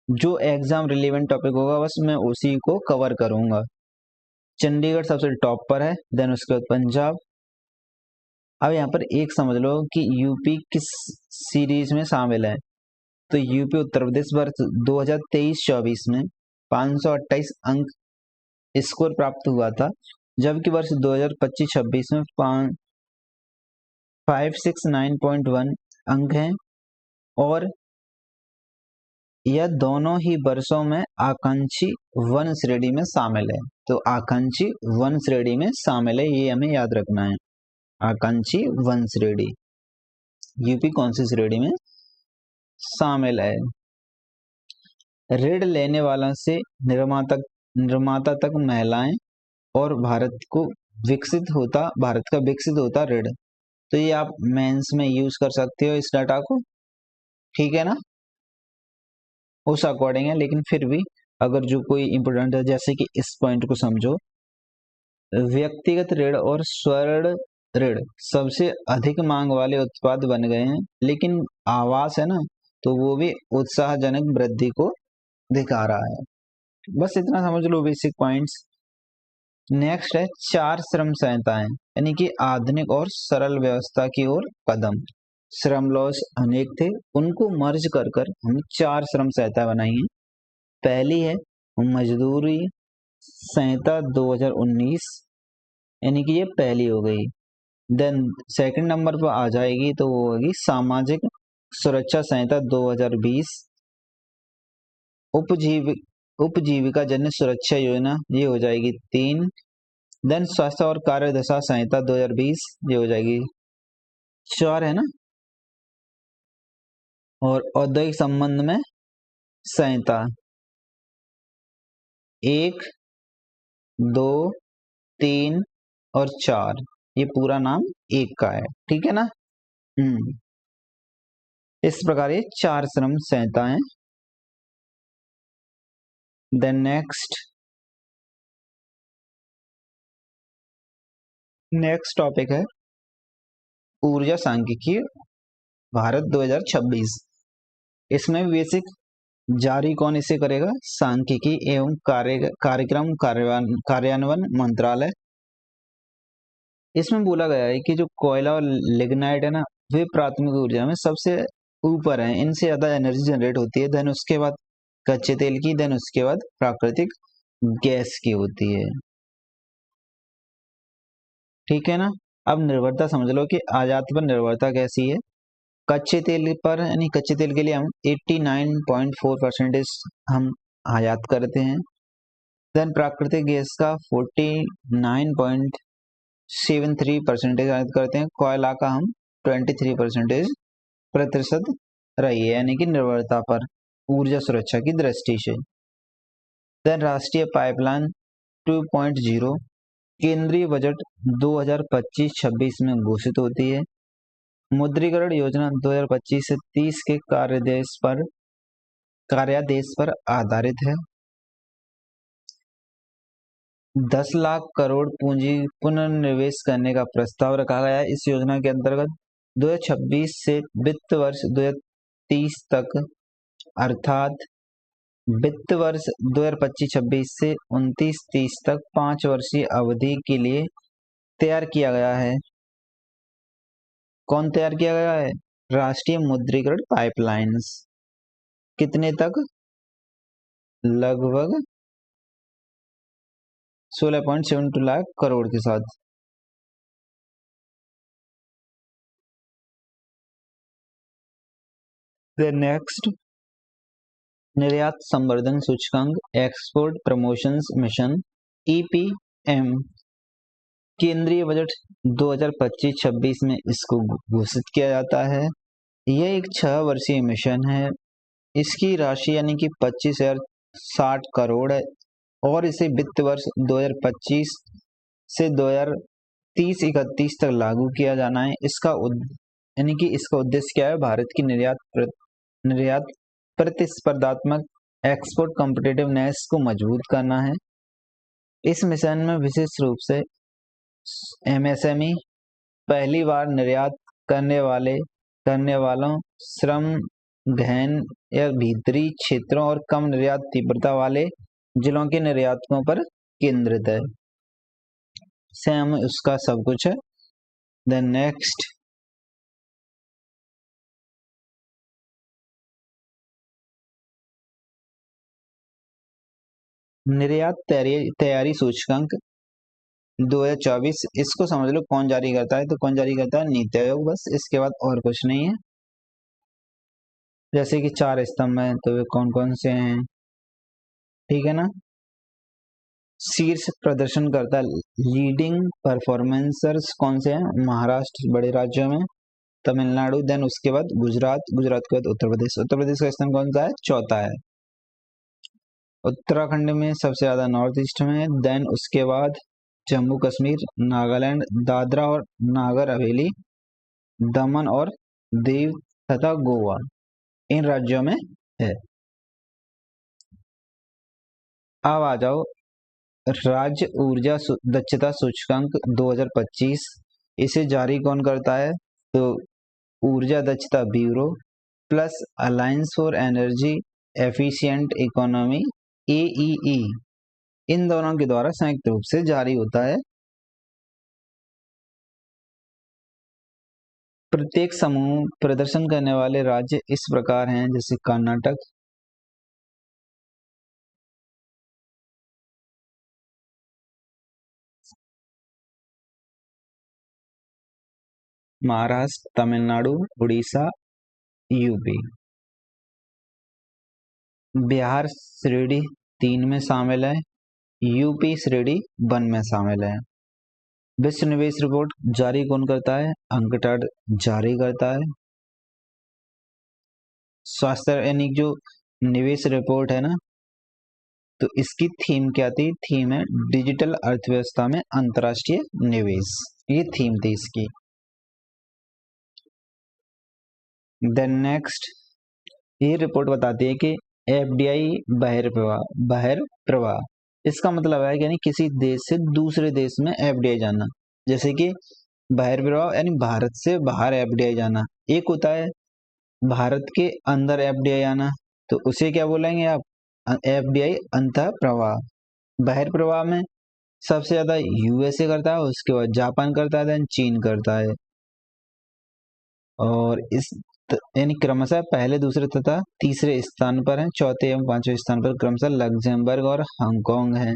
जो एग्जाम रिलेवेंट टॉपिक होगा बस मैं उसी को कवर करूंगा। चंडीगढ़ सबसे टॉप पर है, देन उसके बाद पंजाब। अब यहाँ पर एक समझ लो कि यूपी किस सीरीज में शामिल है। तो यूपी उत्तर प्रदेश वर्ष 2023-24 में 528 अंक स्कोर प्राप्त हुआ था, जबकि वर्ष 2025-26 में 569.1 अंक हैं, और यह दोनों ही वर्षों में आकांक्षी वन श्रेणी में शामिल है। तो आकांक्षी वन श्रेणी में शामिल है, ये हमें याद रखना है। आकांक्षी वन श्रेणी, यूपी कौन सी श्रेणी में शामिल है? ऋण लेने वालों से निर्माता तक महिलाएं और भारत का विकसित होता ऋण। तो ये आप मेंस में यूज कर सकते हो इस डाटा को, ठीक है ना, उस अकॉर्डिंग है। लेकिन फिर भी अगर जो कोई इंपोर्टेंट है, जैसे कि इस पॉइंट को समझो, व्यक्तिगत ऋण और स्वर्ण ऋण सबसे अधिक मांग वाले उत्पाद बन गए हैं, लेकिन आवास है ना, तो वो भी उत्साहजनक वृद्धि को दिखा रहा है। बस इतना समझ लो बेसिक पॉइंट्स। नेक्स्ट है 4 श्रम संहिताएं, यानी कि आधुनिक और सरल व्यवस्था की ओर कदम। श्रम लॉज अनेक थे, उनको मर्ज कर हम 4 श्रम संहिता बनाई है। पहली है मजदूरी संहिता 2019, यानी कि ये पहली हो गई। देन सेकंड नंबर पर आ जाएगी तो वो होगी सामाजिक सुरक्षा संहिता 2020। उपजीविका जन्य सुरक्षा योजना, ये हो जाएगी 3। देन स्वास्थ्य और कार्यदशा संहिता 2020, ये हो जाएगी 4, है ना। और औद्योगिक संबंध में संहिता 1, 2, 3 और 4, ये पूरा नाम एक का है, ठीक है ना। इस प्रकार ये 4 श्रम संहिताएं। देन नेक्स्ट टॉपिक है ऊर्जा सांख्यिकी भारत 2026। इसमें बेसिक जारी कौन इसे करेगा? सांख्यिकी एवं कार्यक्रम कार्यान्वयन मंत्रालय। इसमें बोला गया है कि जो कोयला और लिग्नाइट है ना, वे प्राथमिक ऊर्जा में सबसे ऊपर हैं, इनसे ज्यादा एनर्जी जनरेट होती है। देन उसके बाद कच्चे तेल की, देन उसके बाद प्राकृतिक गैस की होती है, ठीक है ना। अब निर्भरता समझ लो कि आयात पर निर्भरता कैसी है। कच्चे तेल पर, यानी कच्चे तेल के लिए हम 89.4% हम आयात करते हैं। देन प्राकृतिक गैस का 49.73% आयात करते हैं। कोयला का हम 23% रही है, यानी कि निर्भरता पर ऊर्जा सुरक्षा की दृष्टि से। देन राष्ट्रीय पाइपलाइन 2.0 केंद्रीय बजट 2025-26 में घोषित होती है। मुद्रीकरण योजना 2025 से 30 के कार्यादेश पर आधारित है। 10 लाख करोड़ पूंजी पुनर्निवेश करने का प्रस्ताव रखा गया है इस योजना के अंतर्गत। 2026 से वित्त वर्ष 2030 तक, अर्थात वित्त वर्ष 2025-26 से 29-30 तक 5 वर्षीय अवधि के लिए तैयार किया गया है। कौन तैयार किया गया है? राष्ट्रीय मुद्रीकरण पाइपलाइंस। कितने तक? लगभग 16.72 लाख करोड़ के साथ। नेक्स्ट, निर्यात संवर्धन सूचकांक एक्सपोर्ट प्रमोशंस मिशन EPM केंद्रीय बजट 2025-26 में इसको घोषित किया जाता है। यह एक 6 वर्षीय मिशन है। इसकी राशि यानी कि 25,060 करोड़ है, और इसे वित्त वर्ष 2025 से 2030-31 तक लागू किया जाना है। यानी कि इसका उद्देश्य क्या है? भारत की निर्यात प्रतिस्पर्धात्मक एक्सपोर्ट कॉम्पिटिटिवनेस को मजबूत करना है। इस मिशन में विशेष रूप से एमएसएमई, पहली बार निर्यात करने वालों, श्रम गहन या भीतरी क्षेत्रों और कम निर्यात तीव्रता वाले जिलों के निर्यातकों पर केंद्रित है। सेम उसका सब कुछ है। देन नेक्स्ट, निर्यात तैयारी सूचकांक 2024, इसको समझ लो कौन जारी करता है, तो कौन जारी करता है? नीति आयोग, बस इसके बाद और कुछ नहीं है। जैसे कि 4 स्तंभ है, तो वे कौन कौन से हैं? ठीक है ना। शीर्ष प्रदर्शन करता लीडिंग परफॉर्मेंसर्स कौन से हैं? महाराष्ट्र बड़े राज्यों में, तमिलनाडु, देन उसके बाद गुजरात के बाद उत्तर प्रदेश का स्तंभ कौन सा है? चौथा है। उत्तराखंड में सबसे ज्यादा नॉर्थ ईस्ट में है। देन उसके बाद जम्मू कश्मीर, नागालैंड, दादरा और नागर हवेली, दमन और दीव तथा गोवा, इन राज्यों में है। अब आ जाओ राज्य ऊर्जा दक्षता सूचकांक 2025, इसे जारी कौन करता है? तो ऊर्जा दक्षता bureau plus alliance for energy efficient economy, AEE, इन दोनों के द्वारा संयुक्त रूप से जारी होता है। प्रत्येक समूह प्रदर्शन करने वाले राज्य इस प्रकार हैं, जैसे कर्नाटक, महाराष्ट्र, तमिलनाडु, उड़ीसा, यूपी। बिहार श्रेणी 3 में शामिल है, यूपी श्रेणी 1 में शामिल है। विश्व निवेश रिपोर्ट जारी कौन करता है? अंकटैड जारी करता है। स्वास्थ्य यानी जो निवेश रिपोर्ट है ना, तो इसकी थीम क्या थी? थीम है डिजिटल अर्थव्यवस्था में अंतर्राष्ट्रीय निवेश, ये थीम थी इसकी। देन नेक्स्ट, ये रिपोर्ट बताती है कि एफडीआई बहिर्प्रवाह, इसका मतलब है यानी किसी देश से दूसरे देश में एफडीआई जाना। जैसे कि बहिर्प्रवाह यानी भारत से बाहर एफडीआई जाना, एक होता है भारत के अंदर एफडीआई आना, तो उसे क्या बोलेंगे आप? एफडीआई अंतः प्रवाह। बहिर्प्रवाह में सबसे ज्यादा यूएसए करता है, उसके बाद जापान करता है, देन चीन करता है। और इस यानी क्रमशः पहले, दूसरे तथा तीसरे स्थान पर है, चौथे एवं पांचवें स्थान पर क्रमशः लग्जमबर्ग और हांगकांग है।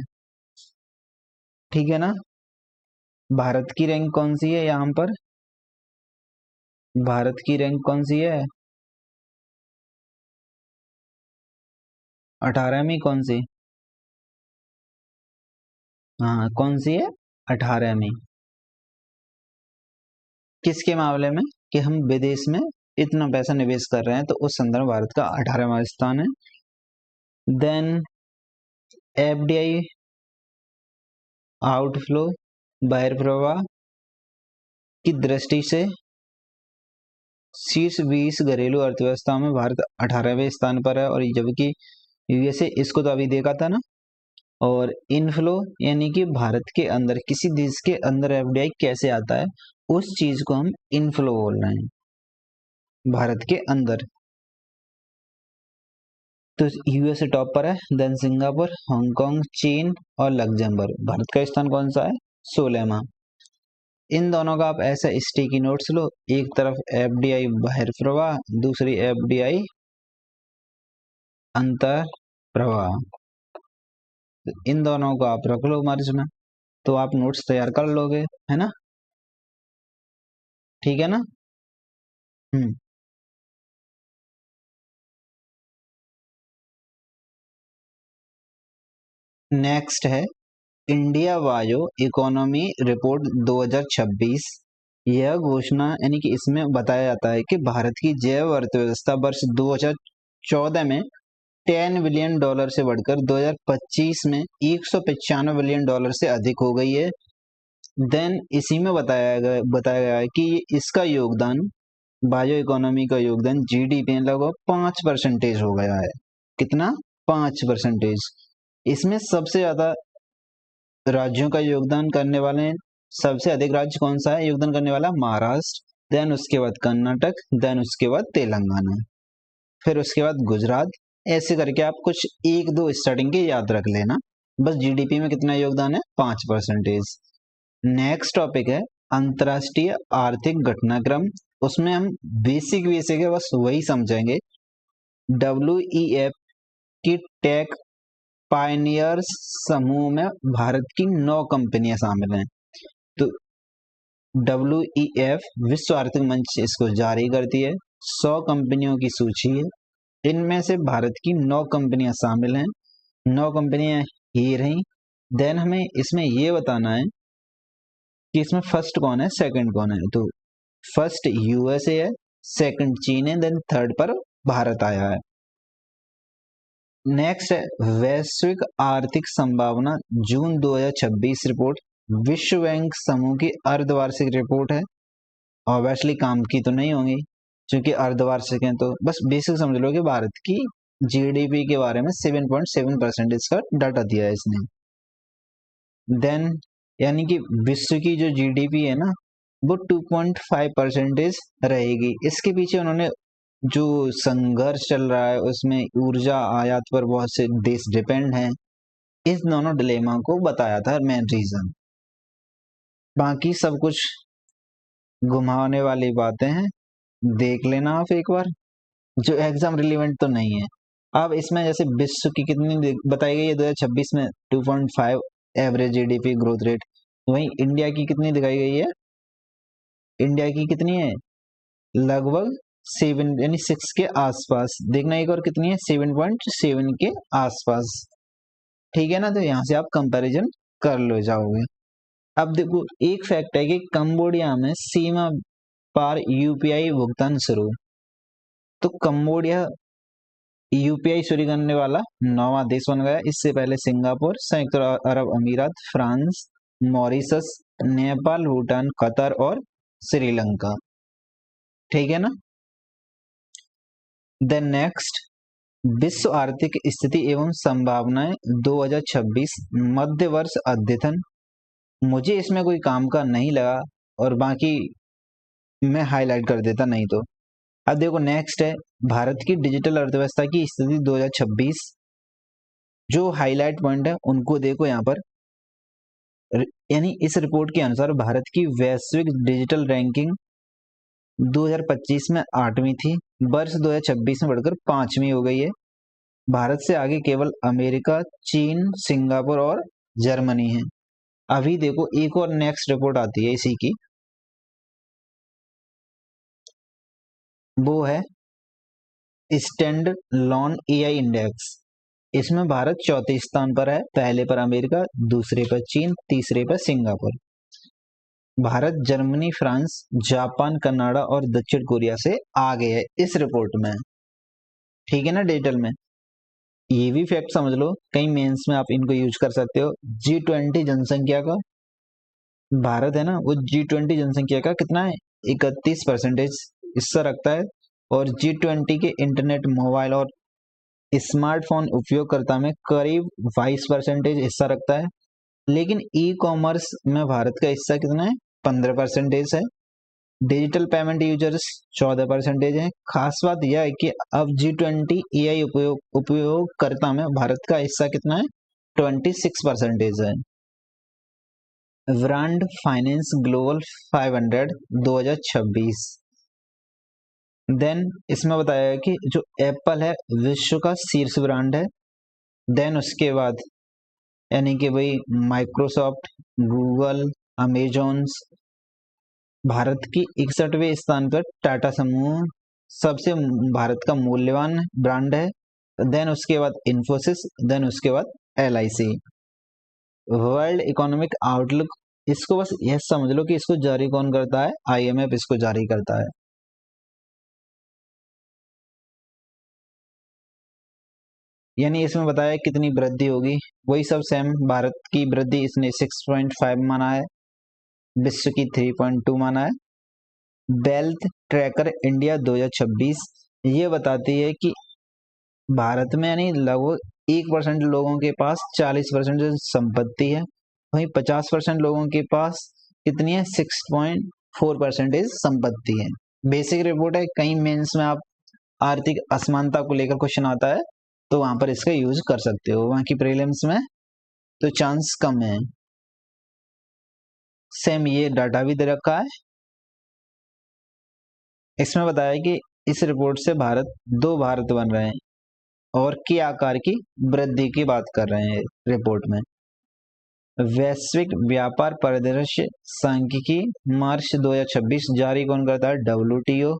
ठीक है ना। भारत की रैंक कौन सी है यहाँ पर? भारत की रैंक कौन सी है? 18वीं कौन सी? हाँ, कौन सी है? 18वीं। किसके मामले में? कि हम विदेश में इतना पैसा निवेश कर रहे हैं, तो उस संदर्भ में भारत का 18वां स्थान है। देन एफडीआई आउटफ्लो, बहिर्प्रवाह की दृष्टि से शीर्ष 20 घरेलू अर्थव्यवस्था में भारत 18वें स्थान पर है, और जबकि यूएसए, इसको तो अभी देखा था ना। और इनफ्लो यानी कि भारत के अंदर, किसी देश के अंदर एफडीआई कैसे आता है, उस चीज को हम इनफ्लो बोल रहे हैं, भारत के अंदर। तो यूएसए टॉप पर है, देन सिंगापुर, हांगकांग, चीन और लग्जमबर्ग। भारत का स्थान कौन सा है? 16वां। इन दोनों का आप ऐसा स्टिकी नोट्स लो, एक तरफ एफडीआई बहिर्प्रवाह, दूसरी एफडीआई अंतर प्रवाह, इन दोनों को आप रख लो मर्ज में, तो आप नोट्स तैयार कर लोगे, है ना। ठीक है ना। नेक्स्ट है इंडिया बायो इकोनॉमी रिपोर्ट 2026। यह घोषणा यानी कि इसमें बताया जाता है कि भारत की जैव अर्थव्यवस्था वर्ष 2014 में $10 बिलियन से बढ़कर 2025 में $195 बिलियन से अधिक हो गई है। देन इसी में बताया गया है कि इसका योगदान, बायो इकोनॉमी का योगदान जीडीपी में लगभग 5% हो गया है। कितना? 5%। इसमें सबसे ज्यादा राज्यों का योगदान करने वाले हैं। सबसे अधिक राज्य कौन सा है योगदान करने वाला? महाराष्ट्र, देन उसके बाद कर्नाटक, देन उसके बाद तेलंगाना, फिर उसके बाद गुजरात। ऐसे करके आप कुछ एक दो स्टार्टिंग के याद रख लेना। बस जीडीपी में कितना योगदान है? 5%। नेक्स्ट टॉपिक है अंतरराष्ट्रीय आर्थिक घटनाक्रम। उसमें हम बेसिक बेसिक है बस वही समझेंगे। WEF की टेक पायनियर्स समूह में भारत की 9 कंपनियां शामिल हैं। तो WEF विश्व आर्थिक मंच इसको जारी करती है। 100 कंपनियों की सूची है, इनमें से भारत की 9 कंपनियां शामिल हैं। 9 कंपनियां ये रही। देन हमें इसमें ये बताना है कि इसमें फर्स्ट कौन है, सेकंड कौन है। तो फर्स्ट USA है, सेकंड चीन है, देन थर्ड पर भारत आया है। नेक्स्ट है वैश्विक आर्थिक संभावना जून 2026 रिपोर्ट। विश्व बैंक समूह की अर्धवार्षिक रिपोर्ट है। ऑब्वियसली काम की तो नहीं होंगी क्योंकि अर्धवार्षिक है, तो बस बेसिक समझ लो कि भारत की जीडीपी के बारे में 7.7% का डाटा दिया है इसने। देन यानी कि विश्व की जो जीडीपी है ना वो 2.5% रहेगी। इसके पीछे उन्होंने जो संघर्ष चल रहा है उसमें ऊर्जा आयात पर बहुत से देश डिपेंड हैं, इस दोनों डिलेमा को बताया था मेन रीजन। बाकी सब कुछ घुमाने वाली बातें हैं, देख लेना आप एक बार, जो एग्जाम रिलेवेंट तो नहीं है। अब इसमें जैसे विश्व की कितनी बताई गई है 2026 में 2.5 एवरेज जीडीपी ग्रोथ रेट, वहीं इंडिया की कितनी दिखाई गई है? इंडिया की कितनी है? लगभग 7 यानी 6 के आसपास। देखना एक और कितनी है? 7.7 के आसपास। ठीक है ना, तो यहाँ से आप कंपैरिजन कर लो जाओगे। अब देखो एक फैक्ट है कि कंबोडिया में सीमा पार यूपीआई भुगतान शुरू। तो कंबोडिया यूपीआई शुरू करने वाला 9वां देश बन गया। इससे पहले सिंगापुर, संयुक्त अरब अमीरात, France, Mauritius, Nepal, Bhutan, Qatar और श्रीलंका। ठीक है ना। देन नेक्स्ट विश्व आर्थिक स्थिति एवं संभावनाएं 2026 मध्य वर्ष अद्यतन। मुझे इसमें कोई काम का नहीं लगा और बाकी मैं हाईलाइट कर देता नहीं तो। अब देखो नेक्स्ट है भारत की डिजिटल अर्थव्यवस्था की स्थिति 2026। जो हाईलाइट पॉइंट है उनको देखो यहाँ पर। यानी इस रिपोर्ट के अनुसार भारत की वैश्विक डिजिटल रैंकिंग 2025 में 8वीं थी, वर्ष 2026 में बढ़कर 5वीं हो गई है। भारत से आगे केवल अमेरिका, चीन, सिंगापुर और जर्मनी है। अभी देखो एक और नेक्स्ट रिपोर्ट आती है इसी की, वो है स्टैंड लॉन एआई इंडेक्स। इसमें भारत चौथे स्थान पर है, पहले पर अमेरिका, दूसरे पर चीन, तीसरे पर Singapore. Bharat Germany, France, Japan, Canada और दक्षिण कोरिया से आगे है इस रिपोर्ट में। ठीक है ना। डिजिटल में ये भी फैक्ट समझ लो, कई मेंस में आप इनको यूज कर सकते हो। G20 जनसंख्या का भारत है ना, वो G20 जनसंख्या का कितना है? 31% हिस्सा रखता है। और G20 के इंटरनेट, मोबाइल और स्मार्टफोन उपयोगकर्ता में करीब 22% हिस्सा रखता है। लेकिन ई कॉमर्स में भारत का हिस्सा कितना है? 15% है। डिजिटल पेमेंट यूजर्स 14% है। खास बात यह है कि अब G20 एआई उपयोगकर्ता में भारत का हिस्सा कितना है? 26% है। Brand finance global 500 2026। देन इसमें बताया है कि जो एप्पल है विश्व का शीर्ष ब्रांड है। देन उसके बाद यानी कि भाई माइक्रोसॉफ्ट, गूगल, अमेजॉन। भारत की 61वें स्थान पर टाटा समूह सबसे भारत का मूल्यवान ब्रांड है। देन उसके बाद इन्फोसिस, देन उसके बाद LIC। वर्ल्ड इकोनॉमिक आउटलुक, इसको बस यह समझ लो कि इसको जारी कौन करता है? IMF इसको जारी करता है। यानी इसमें बताया कितनी वृद्धि होगी, वही सब सेम। भारत की वृद्धि इसने 6.5 माना है। विश्व की 3.2 माना है। वेल्थ ट्रैकर इंडिया 2026 ये बताती है कि भारत में यानी लगभग 1% लोगों के पास 40% संपत्ति है, वहीं 50% लोगों के पास कितनी है 6.4% संपत्ति है। बेसिक रिपोर्ट है, कई मेंस में आप आर्थिक असमानता को लेकर क्वेश्चन आता है तो वहां पर इसका यूज कर सकते हो, वहां की प्रीलिम्स में तो चांस कम है। सेम ये डाटा भी दे रखा है, इसमें बताया कि इस रिपोर्ट से दो भारत बन रहे हैं और के आकार की वृद्धि की बात कर रहे हैं रिपोर्ट में। वैश्विक व्यापार परिदृश्य सांख्यिकी मार्च 2026 जारी कौन करता है? WTO।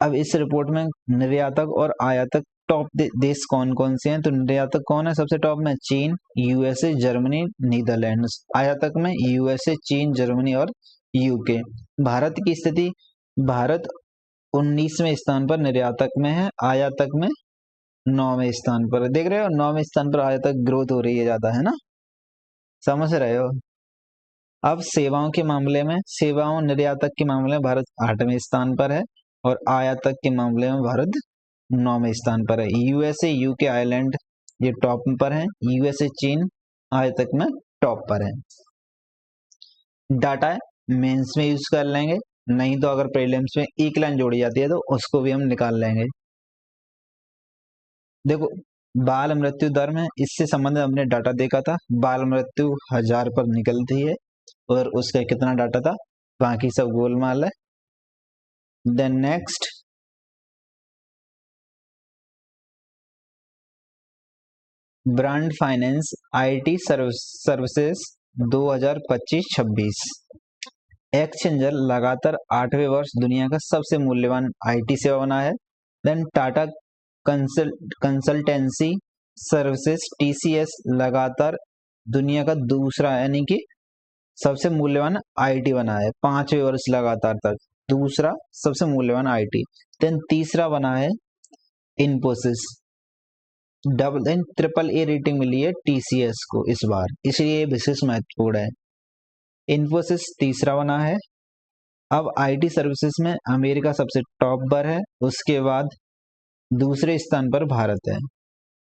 अब इस रिपोर्ट में निर्यातक और आयातक टॉप देश कौन कौन से हैं? तो निर्यातक कौन है सबसे टॉप में? चीन, यूएसए, जर्मनी, नीदरलैंड्स। आयातक में यूएसए, चीन, जर्मनी और यूके। भारत की स्थिति, भारत 19वें स्थान पर निर्यातक में है, आयातक में 9वें स्थान पर। देख रहे हो 9वें स्थान पर आयातक ग्रोथ हो रही है ज्यादा, है ना, समझ रहे हो। अब सेवाओं के मामले में, सेवाओं निर्यातक के मामले में भारत 8वें स्थान पर है और आयातक के मामले में भारत 9वें स्थान पर है। यूएसए, यूके, आयरलैंड ये टॉप पर है, यूएसए, चीन आयातक में टॉप पर है। डाटा मेंस में यूज कर लेंगे, नहीं तो अगर प्रीलिम्स में एक लाइन जोड़ी जाती है तो उसको भी हम निकाल लेंगे। देखो बाल मृत्यु दर में इससे संबंधित हमने डाटा देखा था, बाल मृत्यु 1000 पर निकलती है और उसका कितना डाटा था, बाकी सब गोलमाल है। Then next, brand finance IT services 2025-26। Accenture लगातार 8वें वर्ष दुनिया का सबसे मूल्यवान आईटी सेवा बना है। Then Tata Consultancy Services TCS लगातार दुनिया का दूसरा यानी कि सबसे मूल्यवान आईटी बना है 5वें वर्ष लगातार तक, दूसरा सबसे मूल्यवान आईटी। देन तीसरा बना है इन्फोसिस, AAA रेटिंग मिली है TCS को इस बार, इसलिए विशेष महत्वपूर्ण है। इन्फोसिस तीसरा बना है। अब आईटी सर्विसेज में अमेरिका सबसे टॉप पर है, उसके बाद दूसरे स्थान पर भारत है,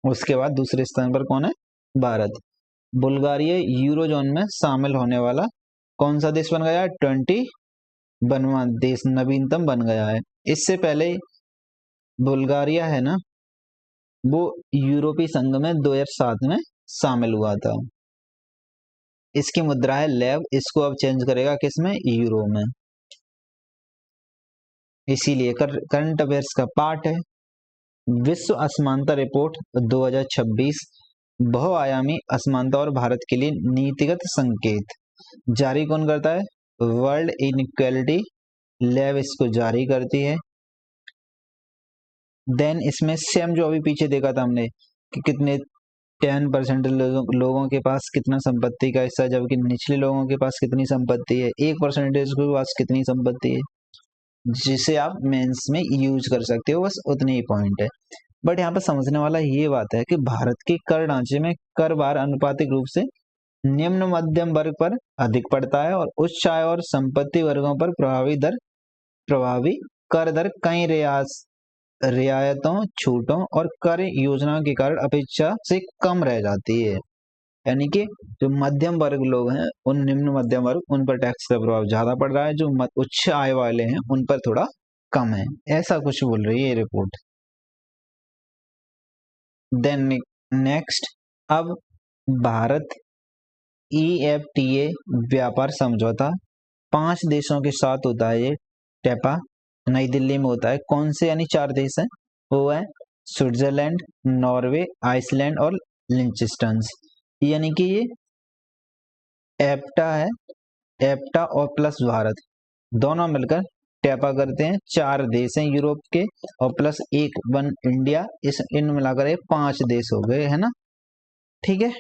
उसके बाद दूसरे स्थान पर कौन है? भारत। बुल्गारिया यूरोजोन में शामिल होने वाला कौन सा देश बन गया है? 21वां देश नवीनतम बन गया है। इससे पहले बुल्गारिया है ना, वो यूरोपीय संघ में 2007 में शामिल हुआ था। इसकी मुद्रा है लेव, इसको अब चेंज करेगा किसमें? यूरो में, इसीलिए करंट अफेयर्स का पार्ट है। विश्व असमानता रिपोर्ट 2026 बहुआयामी असमानता और भारत के लिए नीतिगत संकेत जारी कौन करता है? वर्ल्ड इनइक्वालिटी लैब इसको जारी करती है। देन इसमें सेम जो अभी पीछे देखा था हमने कि कितने 10% लोगों के पास कितना संपत्ति का हिस्सा, जबकि निचले लोगों के पास कितनी संपत्ति है, 1% के पास कितनी संपत्ति है, जिसे आप मेंस में यूज कर सकते हो, बस उतने ही पॉइंट है। बट यहाँ पर समझने वाला ये बात है कि भारत के कर ढांचे में कर भार अनुपातिक रूप से निम्न मध्यम वर्ग पर अधिक पड़ता है और उच्च आय और संपत्ति वर्गों पर प्रभावी कर दर कई रियायतों, छूटों और कर योजनाओं के कारण अपेक्षा से कम रह जाती है। यानी कि जो मध्यम वर्ग लोग हैं, उन निम्न मध्यम वर्ग, उन पर टैक्स का प्रभाव ज्यादा पड़ रहा है, जो उच्च आय वाले हैं उन पर थोड़ा कम है, ऐसा कुछ बोल रही है ये रिपोर्ट। देन नेक्स्ट, अब भारत EFTA व्यापार समझौता 5 देशों के साथ होता है, ये टेपा नई दिल्ली में होता है। कौन से यानी 4 देश हैं? वो है स्विट्जरलैंड, नॉर्वे, आइसलैंड और लिंचेस्टन। यानी कि ये एप्टा है, एप्टा और प्लस भारत दोनों मिलकर टेपा करते हैं। 4 देश हैं यूरोप के और प्लस एक वन इंडिया, इस इन मिलाकर ये 5 देश हो गए, है ना, ठीक है।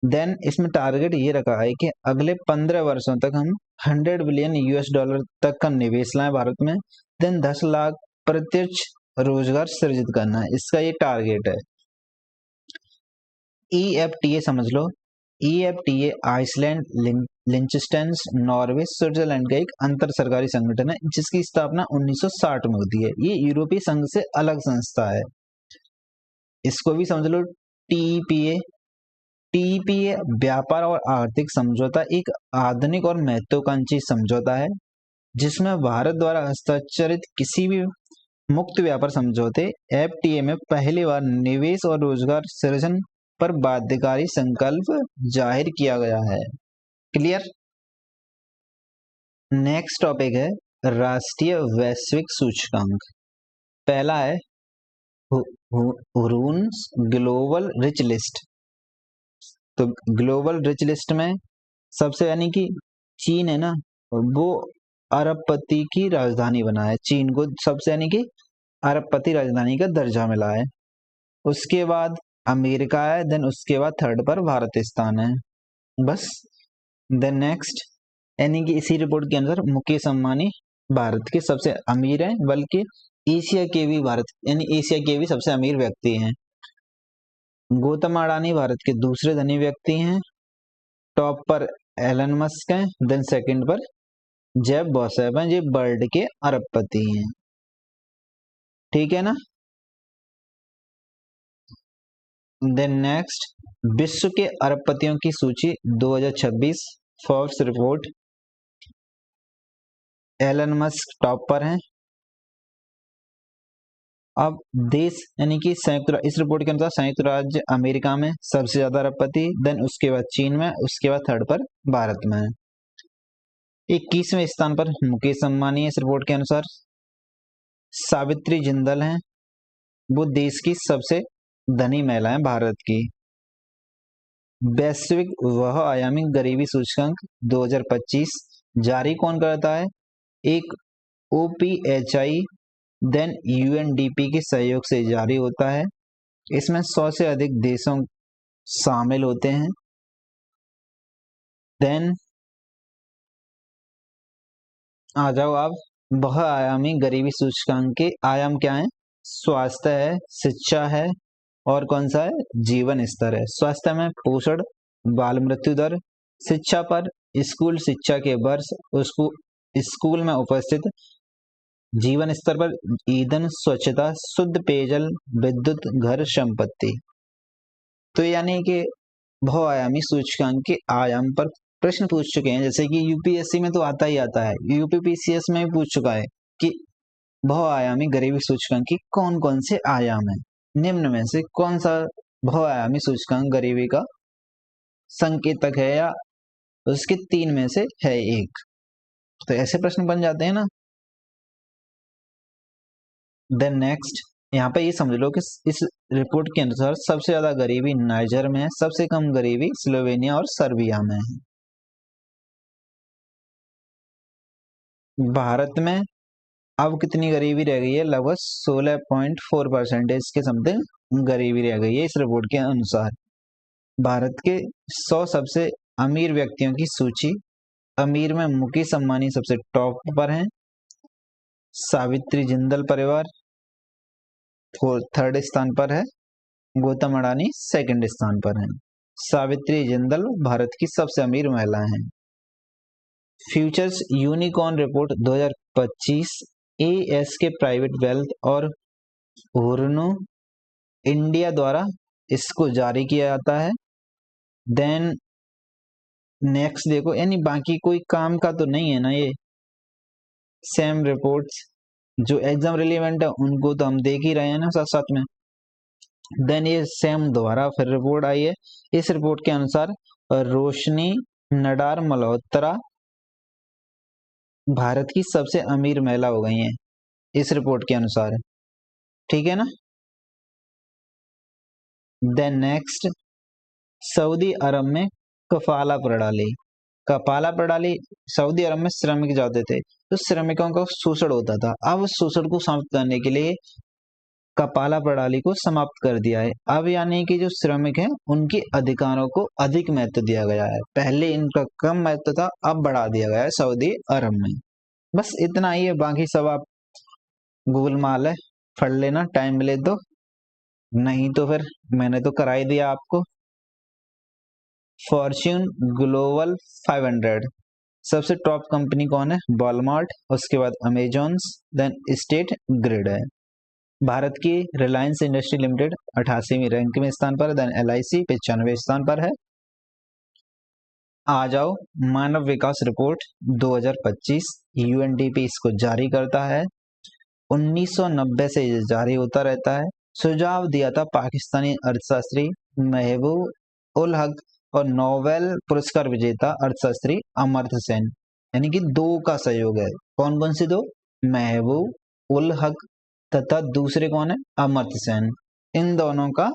देन इसमें टारगेट ये रखा है कि अगले 15 वर्षों तक हम $100 बिलियन तक का निवेश लाएं भारत में। देन 10 लाख प्रत्यक्ष रोजगार सृजित करना है, इसका ये टारगेट है। EFTA समझ लो, EFTA आइसलैंड, लिंचस्टेन, नॉर्वे, स्विट्जरलैंड का एक अंतर सरकारी संगठन है जिसकी स्थापना 1960 में होती है। ये यूरोपीय संघ से अलग संस्था है। इसको भी समझ लो। TEPA TEPA व्यापार और आर्थिक समझौता एक आधुनिक और महत्वाकांक्षी समझौता है जिसमें भारत द्वारा हस्ताक्षरित किसी भी मुक्त व्यापार समझौते FTA में पहली बार निवेश और रोजगार सृजन पर बाध्यकारी संकल्प जाहिर किया गया है। क्लियर। नेक्स्ट टॉपिक है राष्ट्रीय वैश्विक सूचकांक। पहला है हुरुन्स ग्लोबल रिच लिस्ट। तो ग्लोबल रिच लिस्ट में सबसे यानी कि चीन है ना, वो अरबपति की राजधानी बना है। चीन को सबसे यानी कि अरबपति राजधानी का दर्जा मिला है। उसके बाद अमेरिका है, देन उसके बाद थर्ड पर भारत स्थान है। बस। देन नेक्स्ट यानी कि इसी रिपोर्ट के अनुसार मुकेश अंबानी भारत के सबसे अमीर हैं, बल्कि एशिया के भी सबसे अमीर व्यक्ति हैं। गौतम अडानी भारत के दूसरे धनी व्यक्ति हैं। टॉप पर एलन मस्क हैं, देन सेकंड पर जेफ बेजोस हैं, ये वर्ल्ड के अरबपति हैं। ठीक है ना। देन नेक्स्ट विश्व के अरबपतियों की सूची 2026 Forbes report. Elon Musk top पर हैं। अब देश यानी कि इस रिपोर्ट के अनुसार संयुक्त राज्य अमेरिका में सबसे ज्यादा अरबपति, देन उसके बाद चीन में, उसके बाद थर्ड पर भारत में है। 21वें स्थान पर मुकेश अंबानी है इस रिपोर्ट के अनुसार। सावित्री जिंदल हैं, वो देश की सबसे धनी महिला है भारत की। वैश्विक वह आयामी गरीबी सूचकांक 2025 जारी कौन करता है? एक OPHI देन UNDP के सहयोग से जारी होता है। इसमें 100 से अधिक देशों शामिल होते हैं। देन आ जाओ आप वह आयामी गरीबी सूचकांक के आयाम क्या है? स्वास्थ्य है, शिक्षा है, और कौन सा है? जीवन स्तर है। स्वास्थ्य में पोषण, बाल मृत्यु दर, शिक्षा पर स्कूल शिक्षा के वर्ष, उसको स्कूल में उपस्थित, जीवन स्तर पर ईंधन, स्वच्छता, शुद्ध पेयजल, विद्युत, घर संपत्ति। तो यानी कि बहुआयामी सूचकांक के आयाम पर प्रश्न पूछ चुके हैं, जैसे कि UPSC में तो आता ही आता है, UPPCS में भी पूछ चुका है कि बहुआयामी गरीबी सूचकांक की कौन कौन से आयाम है, निम्न में से कौन सा बहुआयामी सूचकांक गरीबी का संकेतक है या उसके 3 में से है एक। तो ऐसे प्रश्न बन जाते हैं ना। देन नेक्स्ट यहाँ पे ये समझ लो कि इस रिपोर्ट के अनुसार सबसे ज्यादा गरीबी नाइजर में है, सबसे कम गरीबी स्लोवेनिया और सर्बिया में है। भारत में अब कितनी गरीबी रह गई है? लगभग 16.4% के समथिंग गरीबी रह गई है इस रिपोर्ट के अनुसार। भारत के 100 सबसे अमीर व्यक्तियों की सूची, अमीर में मुकेश अंबानी सबसे टॉप पर हैं, सावित्री जिंदल परिवार थर्ड स्थान पर है, गौतम अडानी सेकंड स्थान पर है। सावित्री जिंदल भारत की सबसे अमीर महिला हैं। Futures unicorn report 2025 ASK private wealth और हुरनो इंडिया द्वारा इसको जारी किया जाता है। देन नेक्स्ट देखो, यानी बाकी कोई काम का तो नहीं है ना ये सेम रिपोर्ट्स, जो एग्जाम रिलेवेंट है उनको तो हम देख ही रहे हैं ना साथ साथ में। देन ये सेम दोबारा फिर रिपोर्ट आई है। इस रिपोर्ट के अनुसार रोशनी नडार मल्होत्रा भारत की सबसे अमीर महिला हो गई हैं इस रिपोर्ट के अनुसार। ठीक है ना। देन नेक्स्ट सऊदी अरब में कफाला प्रणाली। कफाला प्रणाली, सऊदी अरब में श्रमिक जाते थे तो श्रमिकों का शोषण होता था। अब उस शोषण को समाप्त करने के लिए कपाला प्रणाली को समाप्त कर दिया है। अब यानी कि जो श्रमिक हैं उनके अधिकारों को अधिक महत्व दिया गया है। पहले इनका कम महत्व था, अब बढ़ा दिया गया है सऊदी अरब में। बस इतना ही है, बाकी सब आप गूगल माल है, पढ़ लेना टाइम मिले तो, नहीं तो फिर मैंने तो करा ही दिया आपको। फॉर्च्यून ग्लोबल 500, सबसे टॉप कंपनी कौन है? वॉलमार्ट, उसके बाद अमेजॉन्स, देन स्टेट ग्रिड है। भारत की रिलायंस इंडस्ट्री लिमिटेड 88वीं रैंक में स्थान पर, देन LIC 95वें स्थान पर है। आ जाओ, मानव विकास रिपोर्ट 2025 UNDP इसको जारी करता है। 1990 से ये जारी होता रहता है। सुझाव दिया था पाकिस्तानी अर्थशास्त्री महबूब उल हक और नोबेल पुरस्कार विजेता अर्थशास्त्री अमर्त्य सेन, यानी कि दो का सहयोग है। कौन कौन से दो? महबूब उल हक तथा दूसरे कौन है? अमर्त्य सेन। इन दोनों का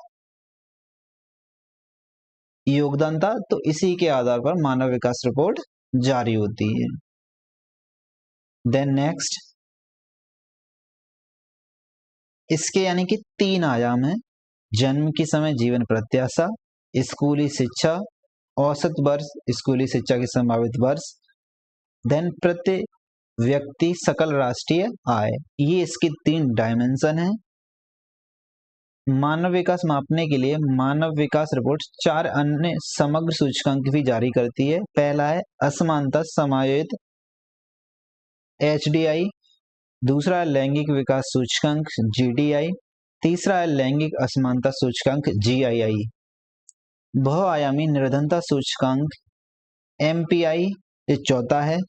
योगदान था, तो इसी के आधार पर मानव विकास रिपोर्ट जारी होती है। देन नेक्स्ट, इसके यानी कि 3 आयाम है। जन्म के समय जीवन प्रत्याशा, स्कूली शिक्षा, औसत वर्ष स्कूली शिक्षा की संभावित वर्ष, देन प्रति व्यक्ति सकल राष्ट्रीय आय। ये इसकी 3 डायमेंशन है। मानव विकास मापने के लिए मानव विकास रिपोर्ट 4 अन्य समग्र सूचकांक भी जारी करती है। पहला है असमानता समायोजित HDI, दूसरा है लैंगिक विकास सूचकांक GDI, तीसरा है लैंगिक असमानता सूचकांक GII। बहुआयामी निर्धनता सूचकांक MPI ये चौथा है।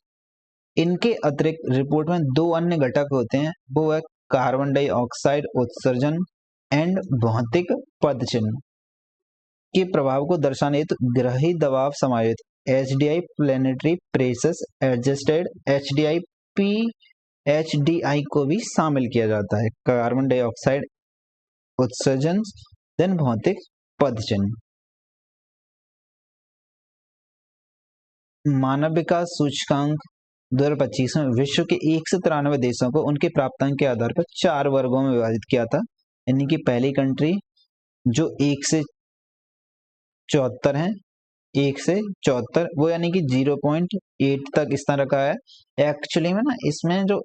इनके अतिरिक्त रिपोर्ट में 2 अन्य घटक होते हैं, वो है कार्बन डाइऑक्साइड उत्सर्जन एंड भौतिक पदचिन्ह के प्रभाव को दर्शाने हेतु ग्रही दबाव समायोजित HDI planetary pressure adjusted HDI PHDI को भी शामिल किया जाता है। कार्बन डाइऑक्साइड उत्सर्जन देन भौतिक पदचिन्ह। मानव विकास सूचकांक 2025 में विश्व के 193 देशों को उनके प्राप्तांक के आधार पर 4 वर्गों में विभाजित किया था। यानी कि पहली कंट्री जो 1 से 74 है, 1 से 74 वो यानी कि 0.8 तक स्थान रखा है। एक्चुअली में ना इसमें जो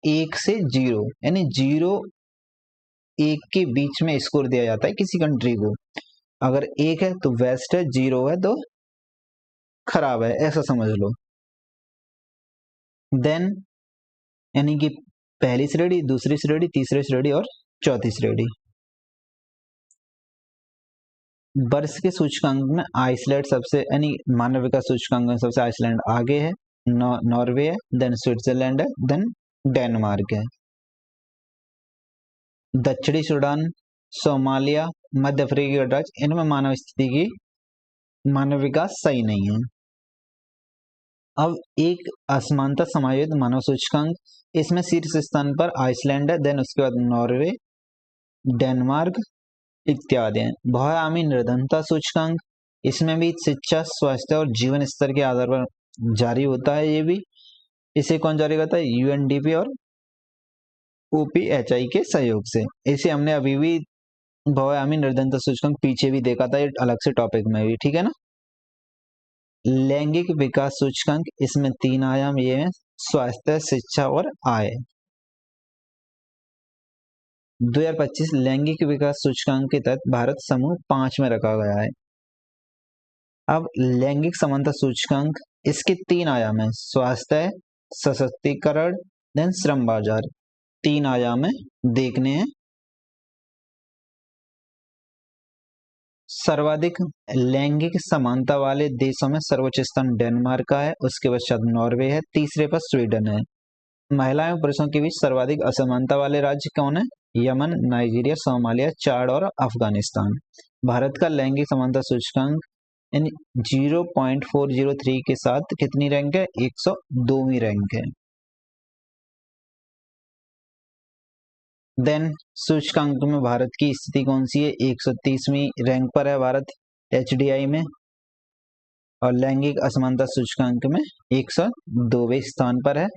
1 से 0 यानी 0 1 के बीच में स्कोर दिया जाता है किसी कंट्री को। अगर 1 है तो बेस्ट है, 0 है तो खराब है, ऐसा समझ लो। देन यानी कि पहली श्रेणी, दूसरी श्रेणी, तीसरी श्रेणी और चौथी श्रेणी। वर्ष के सूचकांक में आइसलैंड सबसे यानी मानव विकास सूचकांक में सबसे आइसलैंड आगे है, नॉर्वे है, देन स्विट्जरलैंड है, देन डेनमार्क है। दक्षिणी सूडान, सोमालिया, मध्य अफ्रीकी गणराज्य, इनमें मानव स्थिति की मानव विकास सही नहीं है। अब एक असमानता समायोजित मानव सूचकांक, इसमें शीर्ष स्थान पर आइसलैंड है, देन उसके बाद नॉर्वे, डेनमार्क इत्यादि हैं। बहुआयामी निर्धनता सूचकांक, इसमें भी शिक्षा, स्वास्थ्य और जीवन स्तर के आधार पर जारी होता है। ये भी इसे कौन जारी करता है? UNDP और OPHI के सहयोग से। इसे हमने अभी भी बहुआयामी निर्धनता सूचकांक पीछे भी देखा था, एक अलग से टॉपिक में भी, ठीक है ना। लैंगिक विकास सूचकांक, इसमें 3 आयाम ये हैं, स्वास्थ्य, शिक्षा और आय। 2025 लैंगिक विकास सूचकांक के तहत भारत समूह 5 में रखा गया है। अब लैंगिक समानता सूचकांक, इसके 3 आयाम हैं, स्वास्थ्य, सशक्तिकरण, देन श्रम बाजार। 3 आयाम है, देखने हैं। सर्वाधिक लैंगिक समानता वाले देशों में सर्वोच्च स्थान डेनमार्क का है, उसके पश्चात नॉर्वे है, तीसरे पर स्वीडन है। महिलाओं और पुरुषों के बीच सर्वाधिक असमानता वाले राज्य कौन है? यमन, नाइजीरिया, सोमालिया, चाड और अफगानिस्तान। भारत का लैंगिक समानता सूचकांक 0.403 के साथ कितनी रैंक है? 102वीं रैंक है। देन सूचकांक में भारत की स्थिति कौन सी है? 130वीं रैंक पर है भारत HDI में, और लैंगिक असमानता सूचकांक में 102वें स्थान पर है।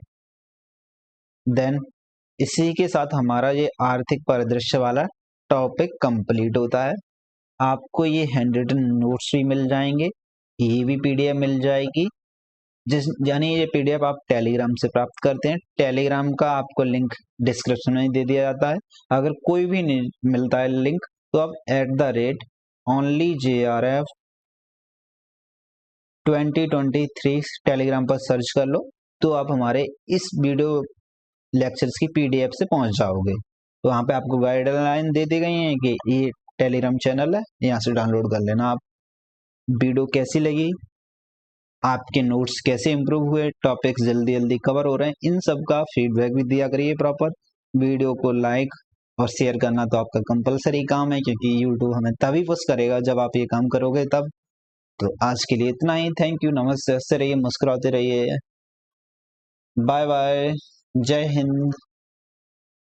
देन इसी के साथ हमारा ये आर्थिक परिदृश्य वाला टॉपिक कंप्लीट होता है। आपको ये हैंड रिटन नोट्स भी मिल जाएंगे, ये भी PDF मिल जाएगी, जिस यानी ये PDF आप टेलीग्राम से प्राप्त करते हैं। टेलीग्राम का आपको लिंक डिस्क्रिप्शन में दे दिया जाता है। अगर कोई भी नहीं मिलता है लिंक तो आप @onlyjrf 2023 टेलीग्राम पर सर्च कर लो तो आप हमारे इस वीडियो लेक्चर्स की पीडीएफ से पहुंच जाओगे। तो वहाँ पे आपको गाइडलाइन दे दी गई है कि ये टेलीग्राम चैनल है, यहाँ से डाउनलोड कर लेना आप। वीडियो कैसी लगी, आपके नोट्स कैसे इंप्रूव हुए, टॉपिक्स जल्दी जल्दी कवर हो रहे हैं, इन सब का फीडबैक भी दिया करिए प्रॉपर। वीडियो को लाइक और शेयर करना तो आपका कंपलसरी काम है, क्योंकि यूट्यूब हमें तभी पुश करेगा जब आप ये काम करोगे तब। तो आज के लिए इतना ही। थैंक यू, नमस्ते, हंसते रहिए, मुस्कुराते रहिए, बाय बाय, जय हिंद।